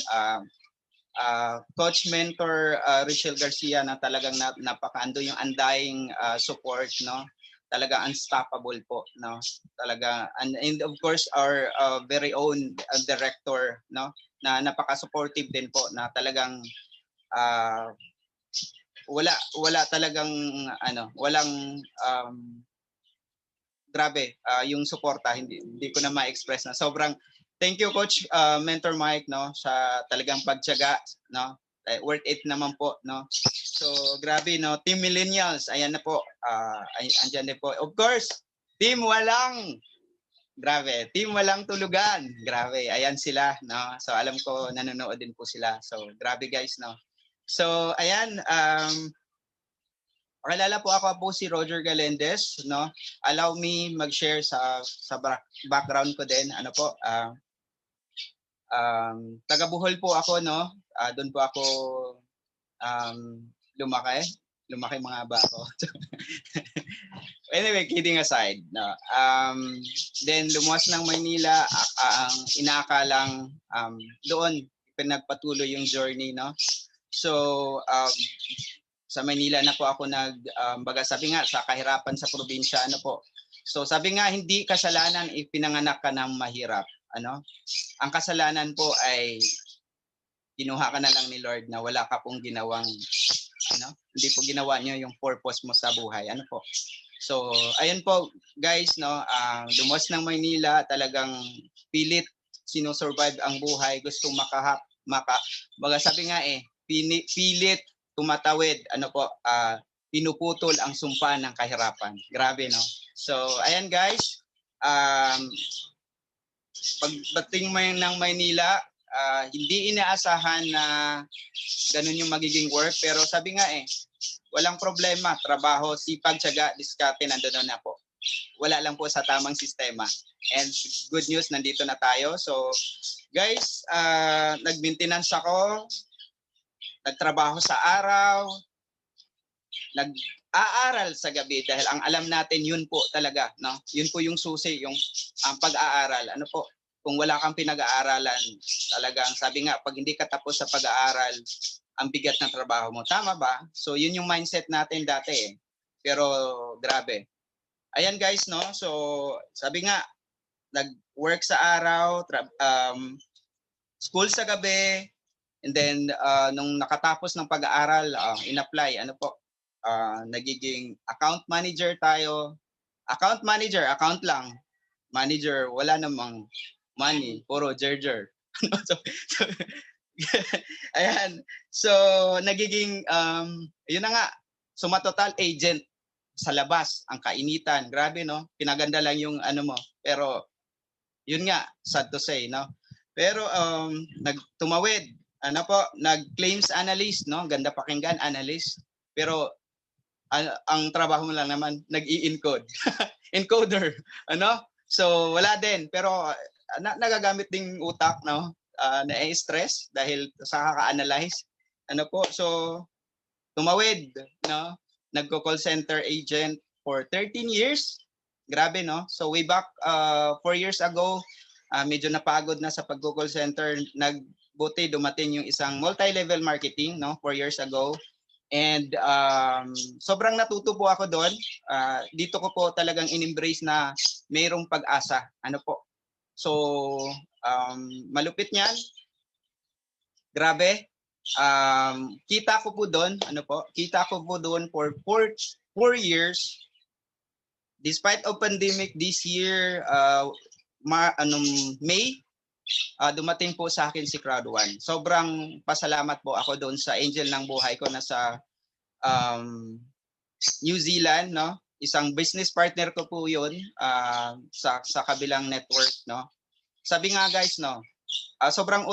coach mentor Richelle Garcia, na talagang napakaando yung undying support, no, talaga unstoppable po, no, talaga, and of course our very own director, no, na napaka-supportive din po, na talagang wala talagang walang grabe yung suporta, hindi ko na ma-express na sobrang. Thank you Coach Mentor Mike, no, sa talagang pagtiyaga, no, worth it naman po, no. So grabe, no, Team Millennials, ayan na po, andyan din po, of course, Team Walang, grabe, Team Walang Tulugan, grabe, ayan sila, no. So alam ko nanonood din po sila, so grabe guys, no. So ayan, pakilala po, ako po si Roger Galendez, no. Allow me mag-share sa background ko din. Ano po, taga Bohol po ako, no. Doon po ako lumaki mga bako. Anyway, kidding aside, no. Then lumuwas ng Maynila, ang inaakalang doon pinagpatuloy yung journey, no. So sa Manila na po ako baga sabi nga sa kahirapan sa probinsya, ano po. So sabi nga, hindi kasalanan ipinanganak ka ng mahirap, ano. Ang kasalanan po ay kinuha ka na lang ni Lord na wala ka pong ginawang hindi po ginawa niyo yung purpose mo sa buhay, ano po. So ayun po guys, no, lumuwas ng Maynila, talagang pilit sinusurvive ang buhay, gusto baga sabi nga pilit tumatawid, ano po, pinuputol ang sumpa ng kahirapan. Grabe, no? So, ayan guys, pagdating ng Maynila, hindi inaasahan na ganun yung magiging work, pero sabi nga walang problema, trabaho, sipag, tiyaga, diskarte, nandoon na po. Wala lang po sa tamang sistema. And good news, nandito na tayo. So, guys, nag-maintenance ako, nagtrabaho sa araw, nag-aaral sa gabi, dahil ang alam natin yun po talaga, no? Yun po yung susi, yung pag-aaral. Ano po, kung wala kang pinag-aaralan, talagang sabi nga, pag hindi ka tapos sa pag-aaral, ang bigat ng trabaho mo. Tama ba? So yun yung mindset natin dati Pero grabe. Ayan guys, no? So sabi nga, nag-work sa araw, school sa gabi, and then nung nakatapos ng pag-aaral, in-apply, ano po, nagiging account manager tayo. Account manager, account lang. Manager, wala namang money, puro jerjer. Ayan. So nagiging yun na nga, sumatotal agent sa labas, ang kainitan. Grabe, no? Pinaganda lang yung ano mo. Pero yun nga, sad to say, no? Pero nagtumawid, ano po, nag-claims analyst, no? Ganda pakinggan, analyst. Pero ang trabaho mo lang naman, nag-i-encode. Encoder, ano? So wala din, pero nagagamit ding utak, no? Na-stress dahil sa kaka-analyze. Ano po? So tumawid, no? Nagko-call center agent for 13 years. Grabe, no? So way back 4 years ago, medyo napagod na sa pagko-call center. Nagbuti dumating yung isang multi-level marketing, no? 4 years ago. And sobrang natuto po ako doon. Dito ko po talagang in-embrace na mayroong pag-asa. Ano po? So, malupit niyan. Grabe. Kita ko po doon, kita ko po doon for 4 years. Despite of pandemic this year, May, dumating po sa akin si Crowd1. Sobrang pasalamat po ako doon sa angel ng buhay ko na sa New Zealand, no? Isang business partner ko po 'yun sa kabilang network, no? Sabi nga guys, no, sobrang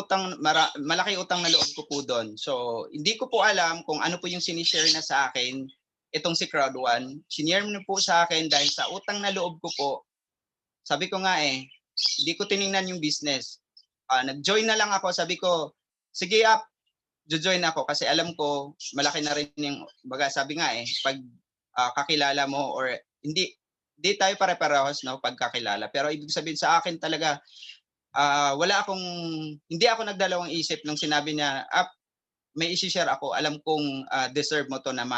malaki utang na loob ko po doon. So, hindi ko po alam kung ano po yung sinishare na sa akin itong si Crowd1. Sinare mo po sa akin dahil sa utang na loob ko po. Sabi ko nga hindi ko tiningnan yung business. Nag-join na lang ako. Sabi ko, sige join ako kasi alam ko malaki na rin yung sabi nga pag kakilala mo or hindi tayo pare-parehas, no, pagkakilala. Pero ibig sabihin sa akin talaga, hindi ako nagdalawang isip nung sinabi niya, may i-share ako, alam kong deserve mo to na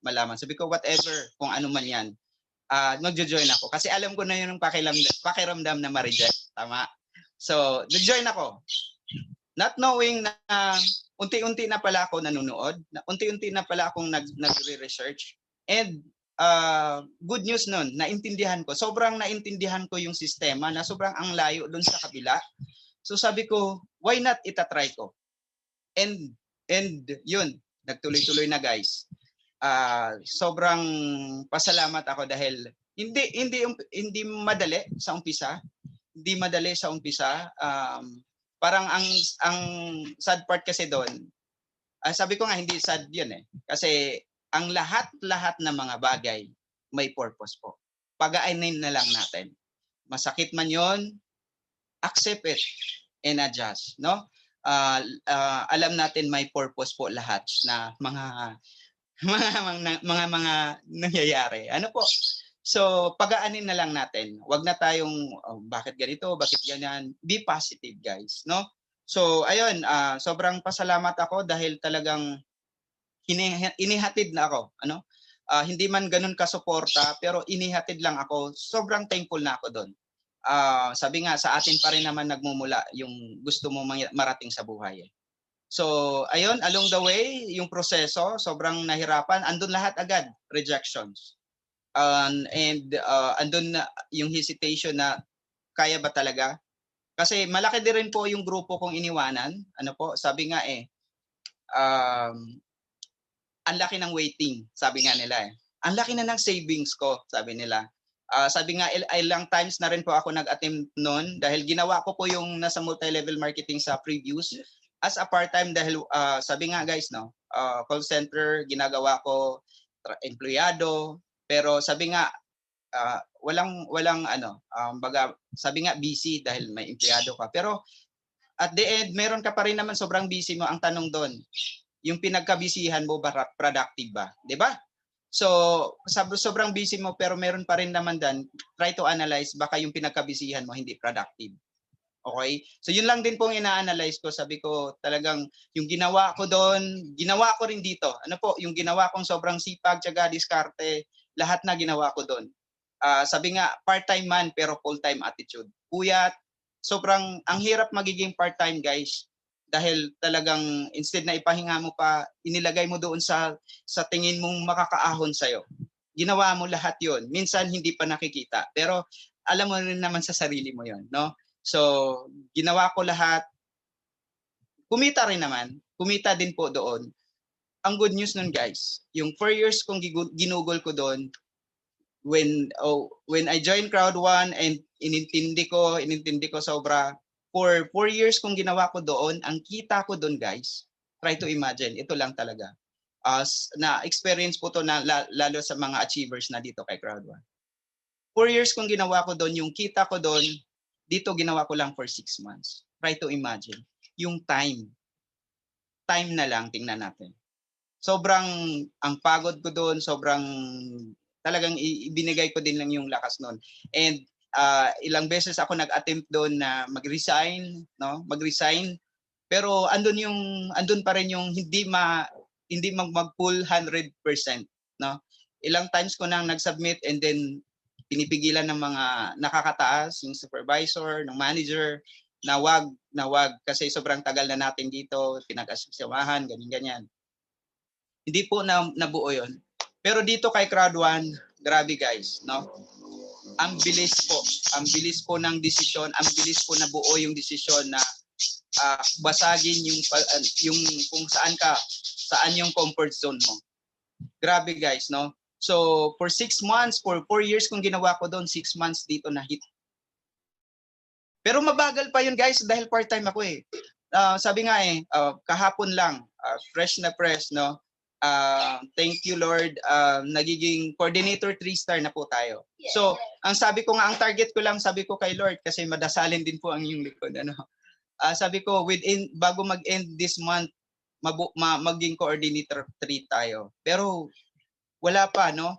malaman. Sabi ko, whatever, kung ano man yan, nag-join ako. Kasi alam ko na yun yung pakiramdam na ma-reject. Tama? So, nag-join ako. Not knowing na unti-unti na pala ako nanonood, unti-unti na pala akong nagre-research. And good news nun, sobrang naintindihan ko yung sistema na sobrang ang layo dun sa kabila. So sabi ko, why not itatry ko? And yun, nagtuloy-tuloy na guys. Sobrang pasalamat ako dahil hindi madali sa umpisa. Hindi madali sa umpisa. Parang ang sad part kasi doon, sabi ko nga hindi sad yun kasi ang lahat ng mga bagay may purpose po. Pag-ainin na lang natin. Masakit man yon, accept it and adjust, no? Alam natin may purpose po lahat na mga nangyayari. Ano po? So, pag-aanin na lang natin. Huwag na tayong bakit ganito, bakit ganyan. Be positive, guys, no? So, ayun, sobrang pasalamat ako dahil talagang inihatid na ako, hindi man ganun kasuporta pero inihatid lang ako. Sobrang thankful na ako doon. Sabi nga sa atin pa rin naman nagmumula yung gusto mo marating sa buhay. So ayun, along the way yung proseso sobrang nahirapan, andun lahat agad, rejections. And andun na yung hesitation na kaya ba talaga? Kasi malaki din rin po yung grupo kong iniwanan. Sabi nga ang laki ng waiting, sabi nga nila Ang laki na ng savings ko, sabi nila. Sabi nga, ilang times na rin po ako nag-attempt noon dahil ginawa ko po yung nasa multi-level marketing sa previous as a part-time dahil sabi nga guys, no, call center, ginagawa ko, empleyado, pero sabi nga, sabi nga busy dahil may empleyado ka. Pero at the end, meron ka pa rin naman sobrang busy mo. Ang tanong doon, yung pinagkabisihan mo ba productive ba? 'Di ba? So, sobrang busy mo pero meron pa rin naman dan, try to analyze baka yung pinagkabisihan mo hindi productive. Okay? So, yun lang din pong ina-analyze ko. Sabi ko, talagang yung ginawa ko doon, ginawa ko rin dito. Yung ginawa kong sobrang sipag, tiyaga, diskarte, lahat na ginawa ko doon. Sabi nga, part-time man pero full-time attitude. Puyat, sobrang ang hirap magiging part-time, guys. Dahil talagang instead na ipahinga mo pa, inilagay mo doon sa tingin mong makakaahon sa'yo. Ginawa mo lahat yon. Minsan hindi pa nakikita. Pero alam mo rin naman sa sarili mo yon, no? So, ginawa ko lahat. Kumita rin naman. Kumita din po doon. Ang good news nun guys, yung 4 years kong ginugol ko doon, when I joined Crowd1 and inintindi ko sobra, for 4 years kung ginawa ko doon, ang kita ko doon guys, try to imagine, ito lang talaga. Na-experience po to na lalo sa mga achievers na dito kay Crowd1. 4 years kung ginawa ko doon, yung kita ko doon, dito ginawa ko lang for 6 months. Try to imagine. Yung time na lang, tingnan natin. sobrang ang pagod ko doon, sobrang talagang ibinigay ko din lang yung lakas noon. And ilang beses ako nag-attempt doon na mag-resign, no? Mag-resign. Pero andun pa rin yung hindi mag-full 100%, no? Ilang times ko nang nag-submit and then pinipigilan ng mga nakakataas, yung supervisor, ng manager, na wag kasi sobrang tagal na natin dito, pinag-asamahan, ganyan-ganyan. Hindi po nabuo yon. Pero dito kay Crowd 1, grabe guys, no? Ang bilis po ng desisyon, ang bilis po nabuo yung desisyon na basagin yung kung saan yung comfort zone mo. Grabe guys, no? So for 6 months, for 4 years kung ginawa ko doon, 6 months dito na hit. Pero mabagal pa yun guys dahil part-time ako eh. Sabi nga eh, kahapon lang, fresh na fresh, no? Thank you Lord, nagiging coordinator 3-star na po tayo. So ang sabi ko nga, ang target ko lang, sabi ko kay Lord, kasi madasalin din po ang iyong likod, ano? Sabi ko, bago mag-end this month, maging coordinator 3 tayo. Pero wala pa, no?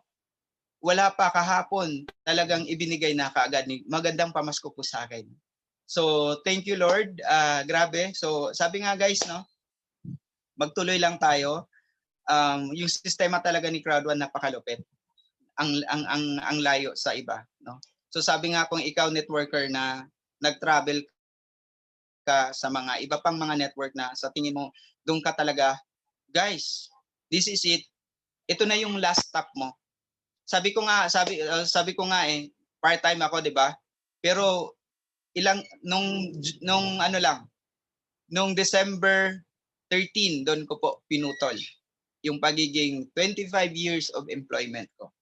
Wala pa kahapon. Talagang ibinigay na kaagad. Magandang pamasko po sa akin. So, thank you Lord. Grabe. So, sabi nga guys, no? Magtuloy lang tayo. Yung sistema talaga ni Crowd 1 napakalupit. Ang layo sa iba, no? So, sabi nga kung ikaw networker na nag-travel ka sa mga iba pang mga network na sa tingin mo doon ka talaga, guys, this is it. Ito na yung last stop mo. Sabi ko nga eh, part-time ako, 'di ba? Pero nung December 13 doon ko po pinutol yung pagiging 25 years of employment ko.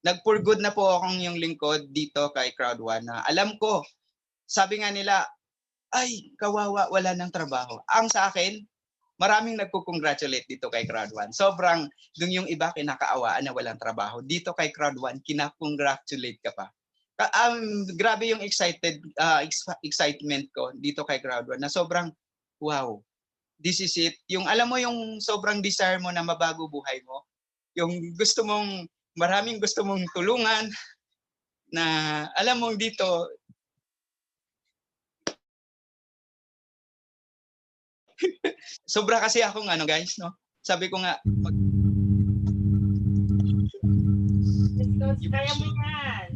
Nag-for good na po akong yung lingkod dito kay Crowd 1 na alam ko, sabi nga nila, ay, kawawa, wala ng trabaho. Ang sa akin, maraming nagko-congratulate dito kay Crowd 1. Sobrang, dun yung iba kinakaawaan na walang trabaho. Dito kay Crowd 1, kinakongratulate ka pa. Grabe yung excitement ko dito kay Crowd 1 na sobrang, wow, this is it. Yung alam mo yung sobrang desire mo na mabago buhay mo. Yung maraming gusto mong tulungan na alam mong dito, sobra kasi akong guys, no? Sabi ko nga, kaya mo yan.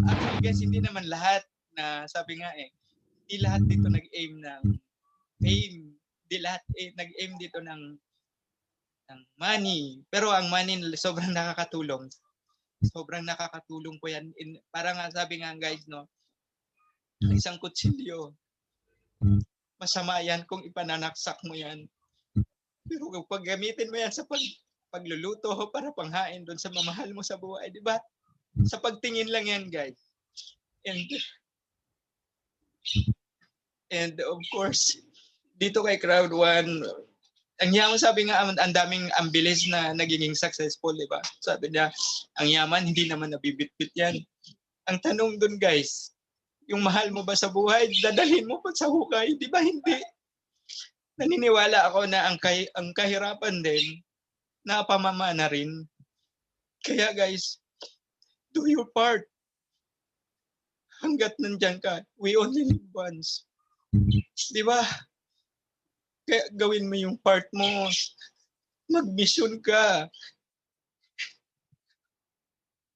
Actually guys, hindi naman lahat na sabi nga eh, hindi lahat dito nag-aim ng fame, hindi lahat nag-aim dito ng money. Pero ang money sobrang nakakatulong. Sobrang nakakatulong po yan. Parang sabi nga guys, no, isang kutsilyo, masama yan kung ipananaksak mo yan. Pero kung paggamitin mo yan sa pagluluto para panghain doon sa mamahal mo sa buhay, di ba? Sa pagtingin lang yan, guys. And of course, dito kay Crowd 1, ang yaman, sabi nga, ang daming ambilis na nagiging successful, di ba? Sabi niya, ang yaman, hindi naman nabibitbit yan. Ang tanong dun, guys, yung mahal mo ba sa buhay, dadalhin mo pa sa hukay? Di ba hindi? Naniniwala ako na ang kahirapan din, napamamana rin. Kaya guys, do your part. Hanggat nandyan ka, we only live once. Di ba? Kaya gawin mo yung part mo. Mag-mission ka.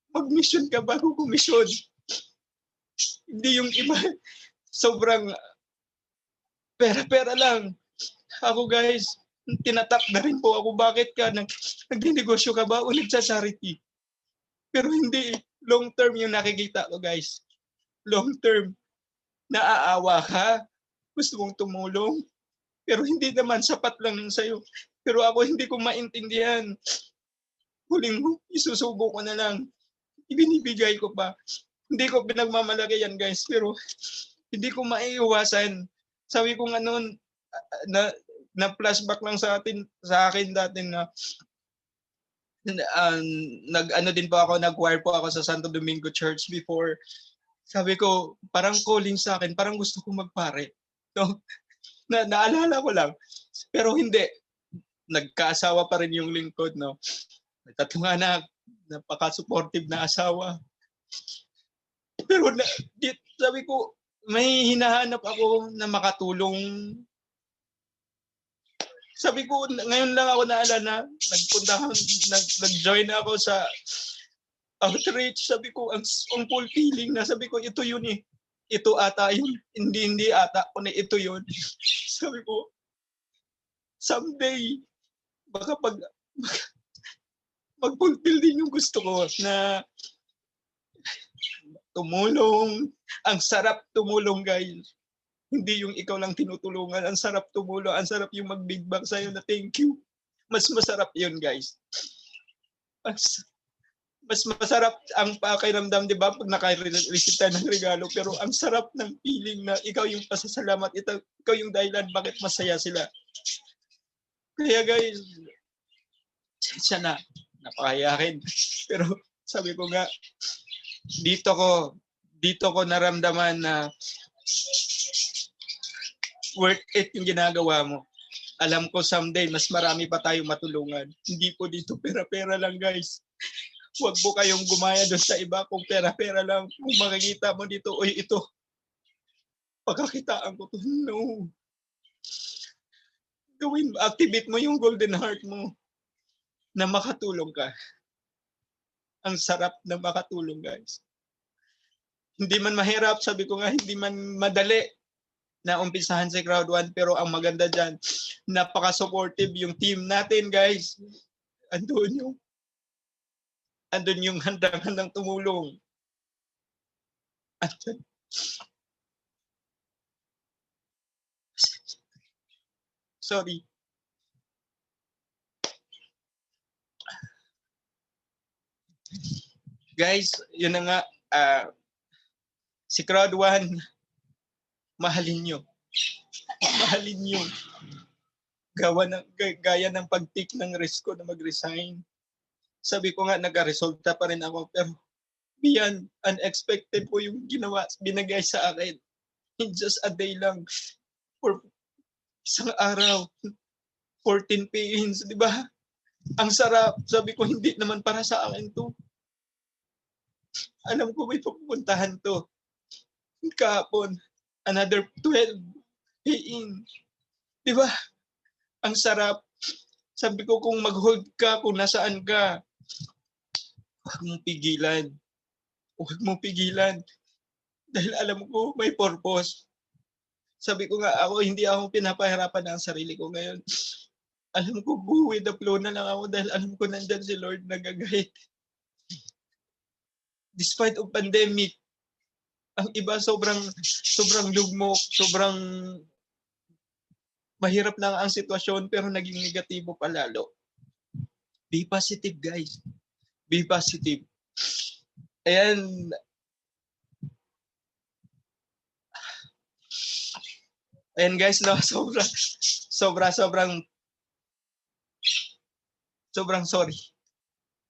Mag-mission ka bago kumisyon. Hindi yung iba, sobrang pera-pera lang. Ako guys, tinatap na rin po ako. Bakit ka? Nagdinegosyo ka ba o nagsa-charity? Pero hindi. Long term yung nakikita ko guys. Long term. Naaawa ka. Gusto mong tumulong. Pero hindi naman sapat lang ng sayo. Pero ako hindi ko maintindihan. Huling isusubo ko na lang. Ibinibigay ko pa. Hindi ko pinagmamalaki yan guys. Pero hindi ko maiiwasan. Sabi ko nga noon, na flashback lang sa akin dati na nag-choir po ako sa Santo Domingo Church before. Sabi ko, parang calling sa akin, parang gusto ko magpare. No? Naalala ko lang. Pero hindi. Nagkaasawa pa rin yung lingkod, no? May 3 anak, napaka-supportive na asawa. Pero sabi ko, may hinahanap ako na makatulong. Sabi ko, ngayon lang ako naalala, nag-join ako sa outreach. Sabi ko, ang fulfilling na. Sabi ko, ito yun eh. Ito ata yun. Hindi ata. Kundi ito yun. Sabi ko, someday, baka mag-fulfill din yung gusto ko na tumulong. Ang sarap tumulong, guys. Hindi yung ikaw lang tinutulungan. Ang sarap tumulong. Ang sarap yung mag-big bang sa'yo na thank you. Mas masarap yun, guys. Mas masarap ang pakiramdam, di ba, pag naka-receive tayo ng regalo. Pero ang sarap ng feeling na ikaw yung pasasalamat. Ikaw yung dahilan bakit masaya sila. Kaya, guys, siya na. Napakayakin. Pero sabi ko nga, dito ko naramdaman na worth it yung ginagawa mo. Alam ko someday, mas marami pa tayong matulungan. Hindi po dito pera-pera lang, guys. Huwag po kayong gumaya doon sa iba kung pera-pera lang. Kung makikita mo dito, oy, ito. Pagkakitaan ko to, no. Activate mo yung golden heart mo na makatulong ka. Ang sarap na makatulong, guys. Hindi man mahirap, sabi ko nga, hindi man madali na umpisahan si Crowd 1, pero ang maganda dyan, napaka-supportive yung team natin, guys. Andun yung handang-handang tumulong. Andun. Sorry. Guys, yun na nga, si Crowd 1, mahalin nyo. Mahalin nyo. Gaya ng pag-take ng risk ko na mag-resign. Sabi ko nga, nagka-resulta pa rin ako, pero beyond unexpected po yung binigay sa akin. In just a day lang. For isang araw. 14 pains, di ba? Ang sarap. Sabi ko, hindi naman para sa akin to. Alam ko may pupuntahan to. Kahapon, another 12 pains. Di ba? Ang sarap. Sabi ko, kung mag-hold ka, kung nasaan ka, huwag mong pigilan. Huwag mong pigilan. Dahil alam ko, may purpose. Sabi ko nga, hindi ako pinapahirapan ng sarili ko ngayon. Alam ko, go with the flow na lang ako dahil alam ko nandyan si Lord nagagahit. Despite of pandemic, ang iba sobrang lugmok, sobrang mahirap lang ang sitwasyon pero naging negatibo pa lalo. Be positive, guys. Be positive. Ayan. Ayan, guys, no, sobrang sorry.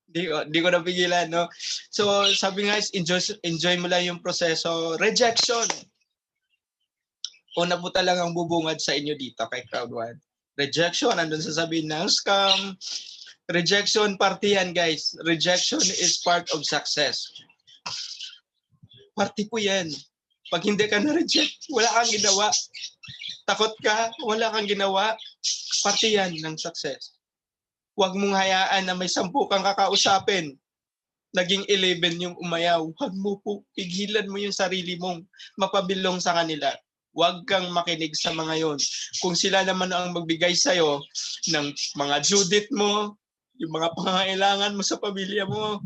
Di ko napigilan, no? So, sabi nga, enjoy mo lang yung proseso. Rejection. Una po talagang bubungad sa inyo dito kay Crowd 1. Rejection, andun sasabihin ng scam. Rejection, parte yan, guys. Rejection is part of success. Parte po yan. Pag hindi ka na-reject, wala kang ginawa. Takot ka, wala kang ginawa. Parte yan ng success. Huwag mong hayaan na may 10 kang kakausapin. Naging 11 yung umayaw. Huwag mo po, pigilan mo yung sarili mong mapabilong sa kanila. Huwag kang makinig sa mga yon. Kung sila naman ang magbigay sa'yo ng mga Judith mo, yung mga pangangailangan mo sa pamilya mo,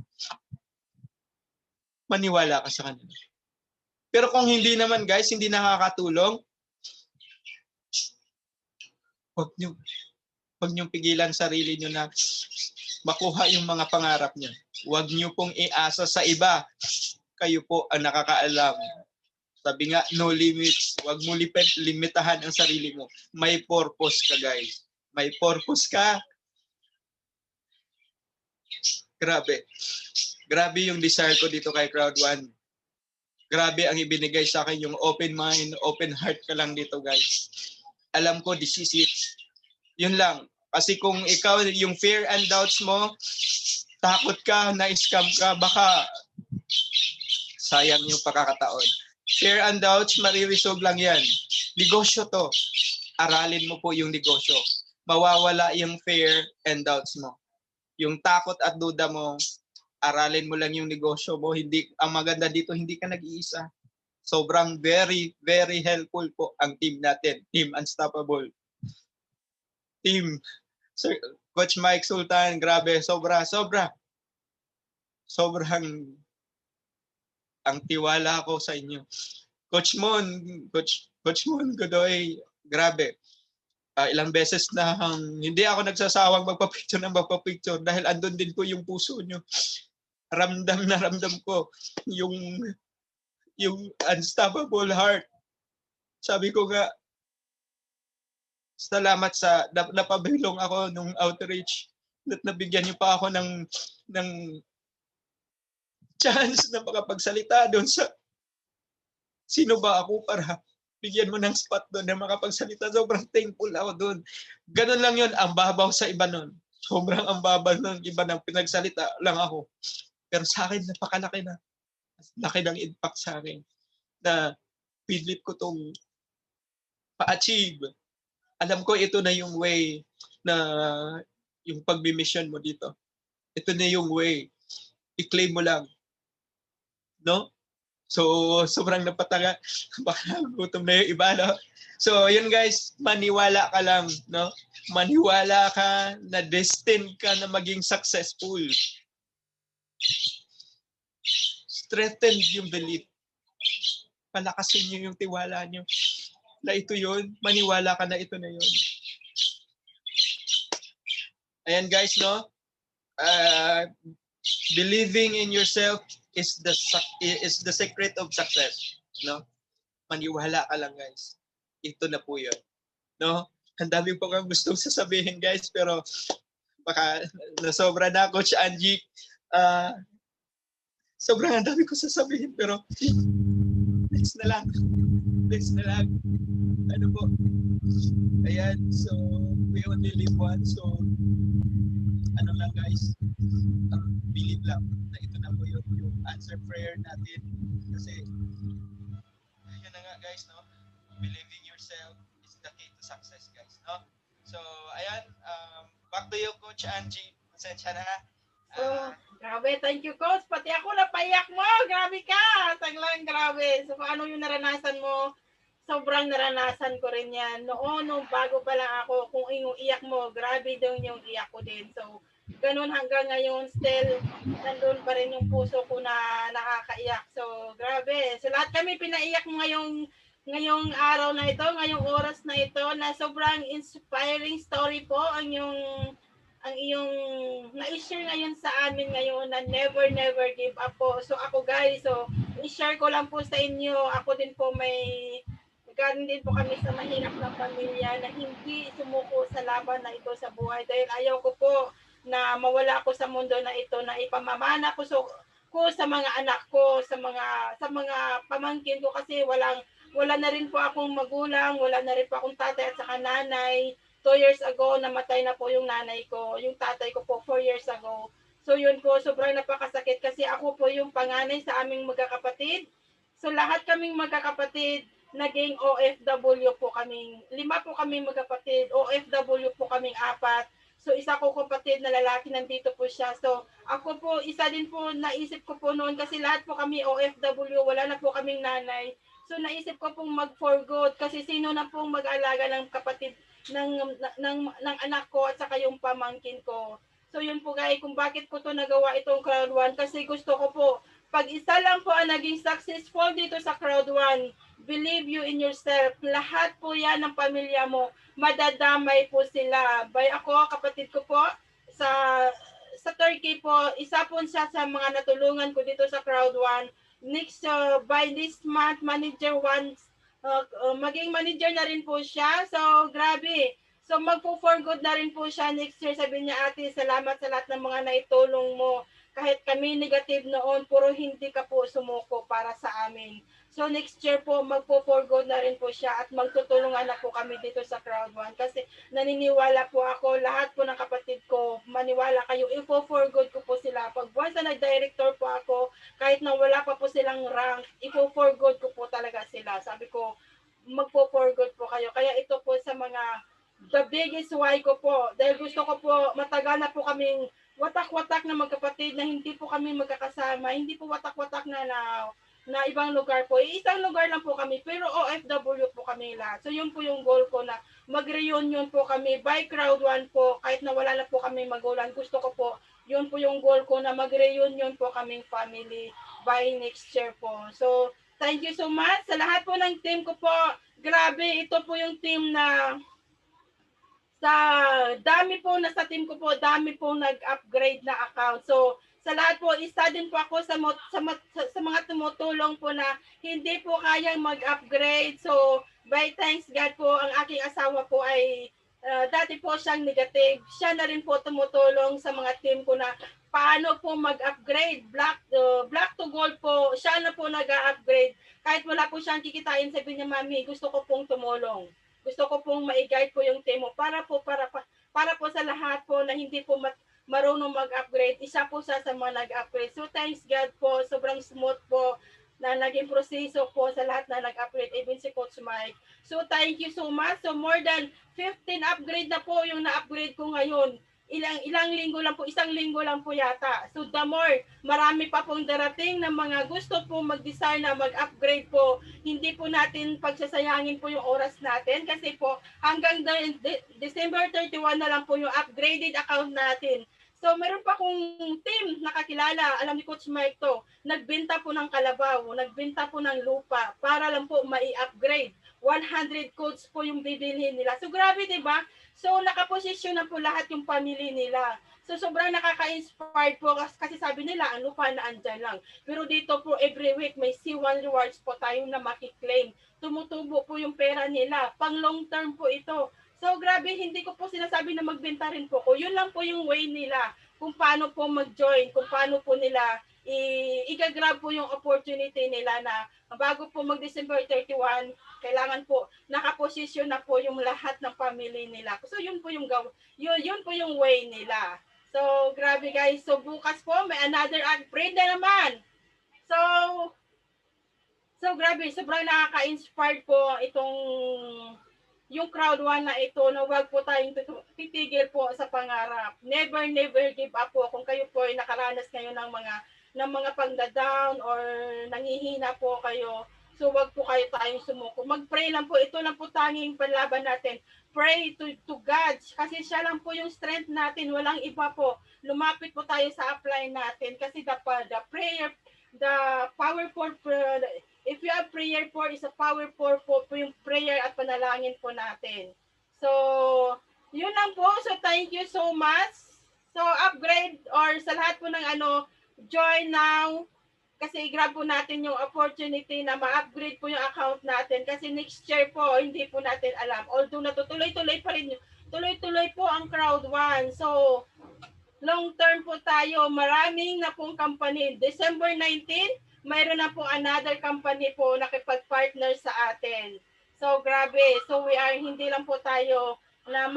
maniwala ka sa kanila. Pero kung hindi naman, guys, hindi nakakatulong, huwag niyong pigilan sarili niyo na makuha yung mga pangarap niyo. Huwag niyo pong iasa sa iba. Kayo po ang nakakaalam. Sabi nga, no limits. Huwag mo limitahan ang sarili mo. May purpose ka, guys. May purpose ka. Grabe. Grabe yung desire ko dito kay Crowd 1. Grabe ang ibinigay sa akin, yung open mind, open heart ka lang dito, guys. Alam ko, this is it. Yun lang. Kasi kung ikaw, yung fear and doubts mo, takot ka, na-scam ka, baka sayang yung pagkakataon. Fear and doubts, mariresolve lang yan. Negosyo to. Aralin mo po yung negosyo. Mawawala yung fear and doubts mo. Yung takot at duda mo, aralin mo lang yung negosyo mo. Hindi, ang maganda dito, hindi ka nag-iisa. Sobrang very, very helpful po ang team natin. Team Unstoppable. Team Sir Coach Mike Sultan, grabe, sobrang ang tiwala ko sa inyo. Coach Mon Godoy, grabe. Ilang beses na hindi ako nagsasawang magpa-picture dahil andun din po yung puso nyo. Ramdam na ramdam ko yung unstoppable heart. Sabi ko nga, salamat sa napabilong ako nung outreach at nabigyan niyo pa ako ng chance na makapagsalita doon sa sino ba ako para bigyan mo ng spot doon na makapagsalita. Sobrang thankful ako doon. Ganun lang yun, ang babaw sa iba nun. Sobrang ang babaw ng iba ng pinagsalita lang ako. Pero sa akin, napakalaki na. Laki ng impact sa akin na pilit ko tong pa-achieve. Alam ko ito na yung way na yung pagbimission mo dito. Ito na yung way. I-claim mo lang. No? So, sobrang napataga. Baka gutom na yung iba, no? So, yun guys, maniwala ka lang, no? Maniwala ka na destined ka na maging successful. Strengthen yung belief. Palakasin nyo yung tiwala nyo. Na ito yun, maniwala ka na ito na yun. Ayan guys, no? Believing in yourself is the secret of success, no? Maniwala ka lang guys. Ito na po yun, no? Ang dami po kang gustong sasabihin guys, pero baka nasobra na Coach Angie. Sobrang ang dami ko sasabihin, pero next na lang. Ano po? Ayan, so we only live once, so ano lang guys, believe lang na ito na po yung answer prayer natin. Kasi yun na nga guys, no? Believing yourself is the key to success guys, no? So ayan, back to you Coach Angie. Pasensya na. Grabe, thank you Coach. Pati ako napaiyak mo. Grabe ka. Taglang grabe. So ano yung naranasan mo? Sobrang naranasan ko rin yan. Noon, nung bago pa lang ako, kung yung iyak mo, grabe doon yung iyak ko din. So, ganun hanggang ngayon, still, nandun pa rin yung puso ko na nakakaiyak. So, grabe. So, lahat kami pinaiyak mo ngayong araw na ito, ngayong oras na ito, na sobrang inspiring story po ang iyong na-share ngayon sa amin ngayon na never give up po. So, ako guys, so, i-share ko lang po sa inyo. Ako din po galing din po kami sa mahirap na pamilya na hindi sumuko sa laban na ito sa buhay dahil ayaw ko po na mawala ko sa mundo na ito, na ipamamana ko sa mga anak ko, sa mga pamangkin ko kasi wala na rin po akong magulang, wala na rin po akong tatay at saka nanay. 2 years ago namatay na po yung nanay ko, yung tatay ko po 4 years ago. So yun po, sobrang napakasakit kasi ako po yung panganay sa aming magkakapatid. So lahat kaming magkakapatid naging OFW po kaming 5 po kami magkapatid, OFW po kaming 4. So isa ko kapatid na lalaki nandito po siya. So ako po isa din po naisip ko po noon kasi lahat po kami OFW, wala na po kaming nanay. So naisip ko pong mag-for good kasi sino na pong mag-alaga ng kapatid ng anak ko at saka yung pamangkin ko. So yun po guys, kung bakit ko to nagawa itong Crowd 1 kasi gusto ko po pag isa lang po ang naging successful dito sa Crowd 1, believe you in yourself. Lahat po yan ng pamilya mo, madadamay po sila. By ako, kapatid ko po, sa Turkey po, isa po siya sa mga natulungan ko dito sa Crowd 1. Next, by this month, manager 1, maging manager na rin po siya. So, grabe. So magpo-for good na rin po siya next year. Sabi niya, ate, salamat sa lahat ng mga naitulong mo. Kahit kami negative noon, puro hindi ka po sumuko para sa amin. So next year po, magpo-for good na rin po siya at magtutulungan na po kami dito sa Crowd 1. Kasi naniniwala po ako, lahat po ng kapatid ko, maniwala kayo, ifo-for good ko po sila. Pag once na nag-director po ako, kahit na wala pa po silang rank, ifo-for good ko po talaga sila. Sabi ko, magpo-for good po kayo. Kaya ito po sa mga the biggest why ko po, dahil gusto ko po, matagal na po kaming watak-watak na magkapatid na hindi po kami magkakasama, hindi po watak-watak na ibang lugar po. Isang lugar lang po kami, pero OFW po kami lahat. So yun po yung goal ko na mag-reunion po kami by Crowd 1 po, kahit na wala na po kami magulang. Gusto ko po, yun po yung goal ko na mag-reunion po kaming family by next year po. So, thank you so much sa lahat po ng team ko po. Grabe, ito po yung team na sa dami po na sa team ko po, dami po nag-upgrade na account. So, sa lahat po, isa din po ako sa mga tumutulong po na hindi po kayang mag-upgrade. So, by thanks God po, ang aking asawa po ay dati po siyang negative. Siya na rin po tumutulong sa mga team ko na paano po mag-upgrade. Black to gold po, siya na po nag-upgrade. Kahit wala po siyang kikitain, sabi niya, Mami, gusto ko pong tumulong. Gusto ko pong ma-guide po yung team mo para po sa lahat po na hindi po marunong mag-upgrade. Isa po sa mga nag-upgrade. So thanks God po, sobrang smooth po na naging proseso po sa lahat na nag-upgrade, even si Coach Mike. So thank you so much. So more than 15 upgrade na po yung na-upgrade ko ngayon. Isang linggo lang po yata. So the more, marami pa pong darating na mga gusto po mag-design na mag-upgrade po. Hindi po natin pagsasayangin po yung oras natin kasi po hanggang December 31 na lang po yung upgraded account natin. So meron pa kong team nakakilala, alam ni Coach Mike to, nagbenta po ng kalabaw, nagbenta po ng lupa para lang po mai-upgrade. 100 codes po yung bibilhin nila. So grabe, 'di ba? So nakaposisyon na po lahat yung family nila. So sobrang nakaka-inspired po kasi sabi nila ang lupa na andyan lang. Pero dito po every week may C1 rewards po tayo na makiklaim. Tumutubo po yung pera nila. Pang long term po ito. So grabe, hindi ko po sinasabi na magbenta rin po ko. Yun lang po yung way nila kung paano po mag-join, kung paano po nila i-grab po yung opportunity nila na bago po mag-December 31, kailangan po nakaposisyon na po yung lahat ng family nila. So yun po yung yun po yung way nila. So grabe guys, so bukas po may another upgrade na naman. So grabe, sobrang nakaka-inspired po itong yung Crowd 1 na ito na wag po tayong titigil po sa pangarap. Never give up po kung kayo po ay nakaranas ngayon ng mga pagda-down or nangihina po kayo. So wag po kayo tayong sumuko. Mag-pray lang po. Ito lang po tanging panlaban natin. Pray to God kasi siya lang po yung strength natin. Walang iba po. Lumapit po tayo sa apply natin kasi the prayer, the powerful prayer, if you have prayer for, is a powerful po yung prayer at panalangin po natin. So, yun lang po. So, thank you so much. So, upgrade or sa lahat po ng join now. Kasi i-grab po natin yung opportunity na ma-upgrade po yung account natin. Kasi next year po, hindi po natin alam. Although natutuloy-tuloy pa rin. Tuloy-tuloy po ang Crowd 1. So, long term po tayo. Maraming na pong company. December 19, mayroon na po another company po nakipag-partner sa atin. So, grabe. So, hindi lang po tayo na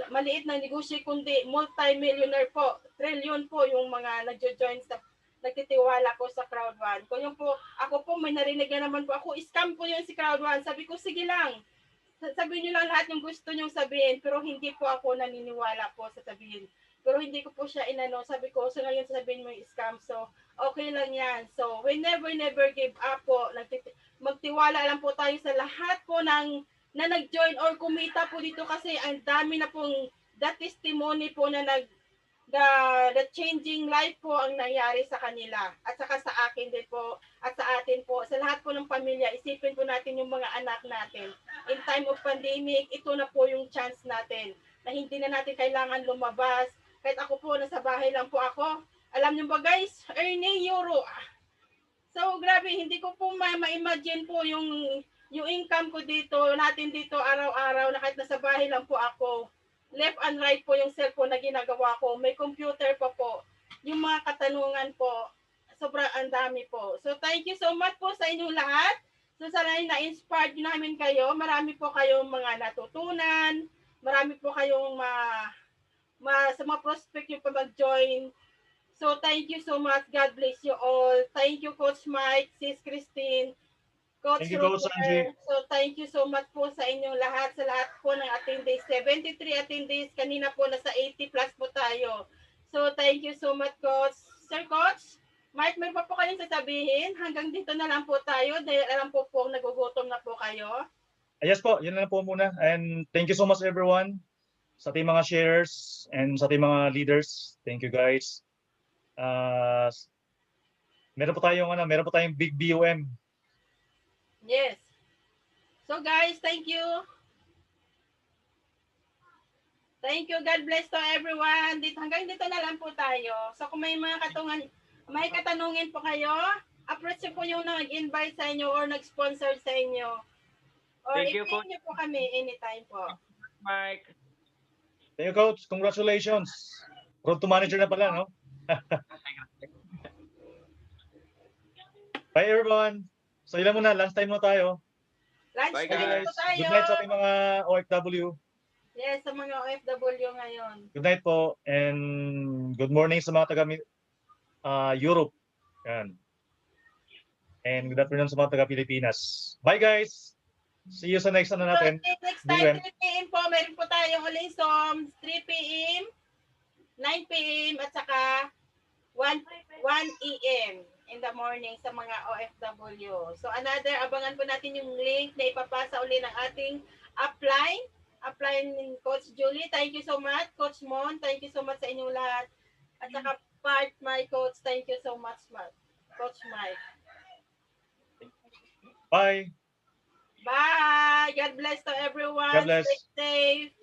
maliit na negosyo, kundi multi-millionaire po. Trillion po yung mga nagjo-join sa nagtitiwala po sa Crowd 1. Kung yung po, ako po may narinig na naman po ako, scam po yun si Crowd 1. Sabi ko, sige lang. Sabihin nyo lang lahat yung gusto nyong sabihin, pero hindi po ako naniniwala po sa sabihin. Pero hindi ko po siya inano. Sabi ko, so ngayon sabihin mo yung scam. So, okay lang yan. So, we never give up po. Magtiwala lang po tayo sa lahat po na nag-join or kumita po dito kasi ang dami na pong testimony po na the changing life po ang nangyari sa kanila at saka sa akin din po at sa atin po, sa lahat po ng pamilya. Isipin po natin yung mga anak natin. In time of pandemic, ito na po yung chance natin na hindi na natin kailangan lumabas. Kahit ako po, nasa bahay lang po ako. Alam niyo ba guys, earning euro. So grabe, hindi ko po ma-imagine po yung income ko dito, natin dito araw-araw na kahit nasa bahay lang po ako. left and right po yung cellphone na ginagawa ko. May computer pa po. Yung mga katanungan po, sobrang ang dami po. So thank you so much po sa inyong lahat. So sana na-inspired namin kayo. Marami po kayong mga natutunan. Marami po kayong sa mga prospect yung pa mag-join. So thank you so much. God bless you all. Thank you, Coach Mike, Sis Christine, Coach Thank you, Coach Ruper. Angie. So thank you so much po sa inyong lahat, sa lahat po ng attendees. 73 attendees, kanina po nasa 80 plus po tayo. So thank you so much, Coach. Sir Coach, Mike, may pa po kayong sasabihin? Hanggang dito na lang po tayo dahil alam po nagugutom na po kayo. Yes po, yun na lang po muna. And thank you so much everyone sa ating mga sharers and sa ating mga leaders. Thank you guys. Meron po tayong big BOM. Yes. So guys, thank you. Thank you. God bless to everyone. Hanggang dito na lang po tayo. So kung may may katanungin po kayo, approach po yung nag-invite sa inyo or nag-sponsor sa inyo. Or Thank you, i-pin niyo po kami anytime po. Mike. Thank you, Coach. Congratulations. Road to manager na pala, no? Bye everyone. So ilan muna, last time na tayo. Lunch Bye, time guys. po tayo. Good night sa ating mga OFW. Yes, sa mga OFW ngayon. Good night po and good morning sa mga taga Europe. Yan. And good afternoon sa mga taga Pilipinas. Bye guys. See you sa next natin. So, next time, BUM. 3 p.m. po, meron po tayong uling SOM, 3 p.m., 9 p.m., at saka 1 a.m. in the morning sa mga OFW. So abangan po natin yung link na ipapasa uli ng ating upline ni Coach Julie. Thank you so much. Coach Mon, thank you so much sa inyong lahat. At saka my coach, thank you so much, Coach Mike. Bye. Bye. God bless to everyone. God bless. Stay safe.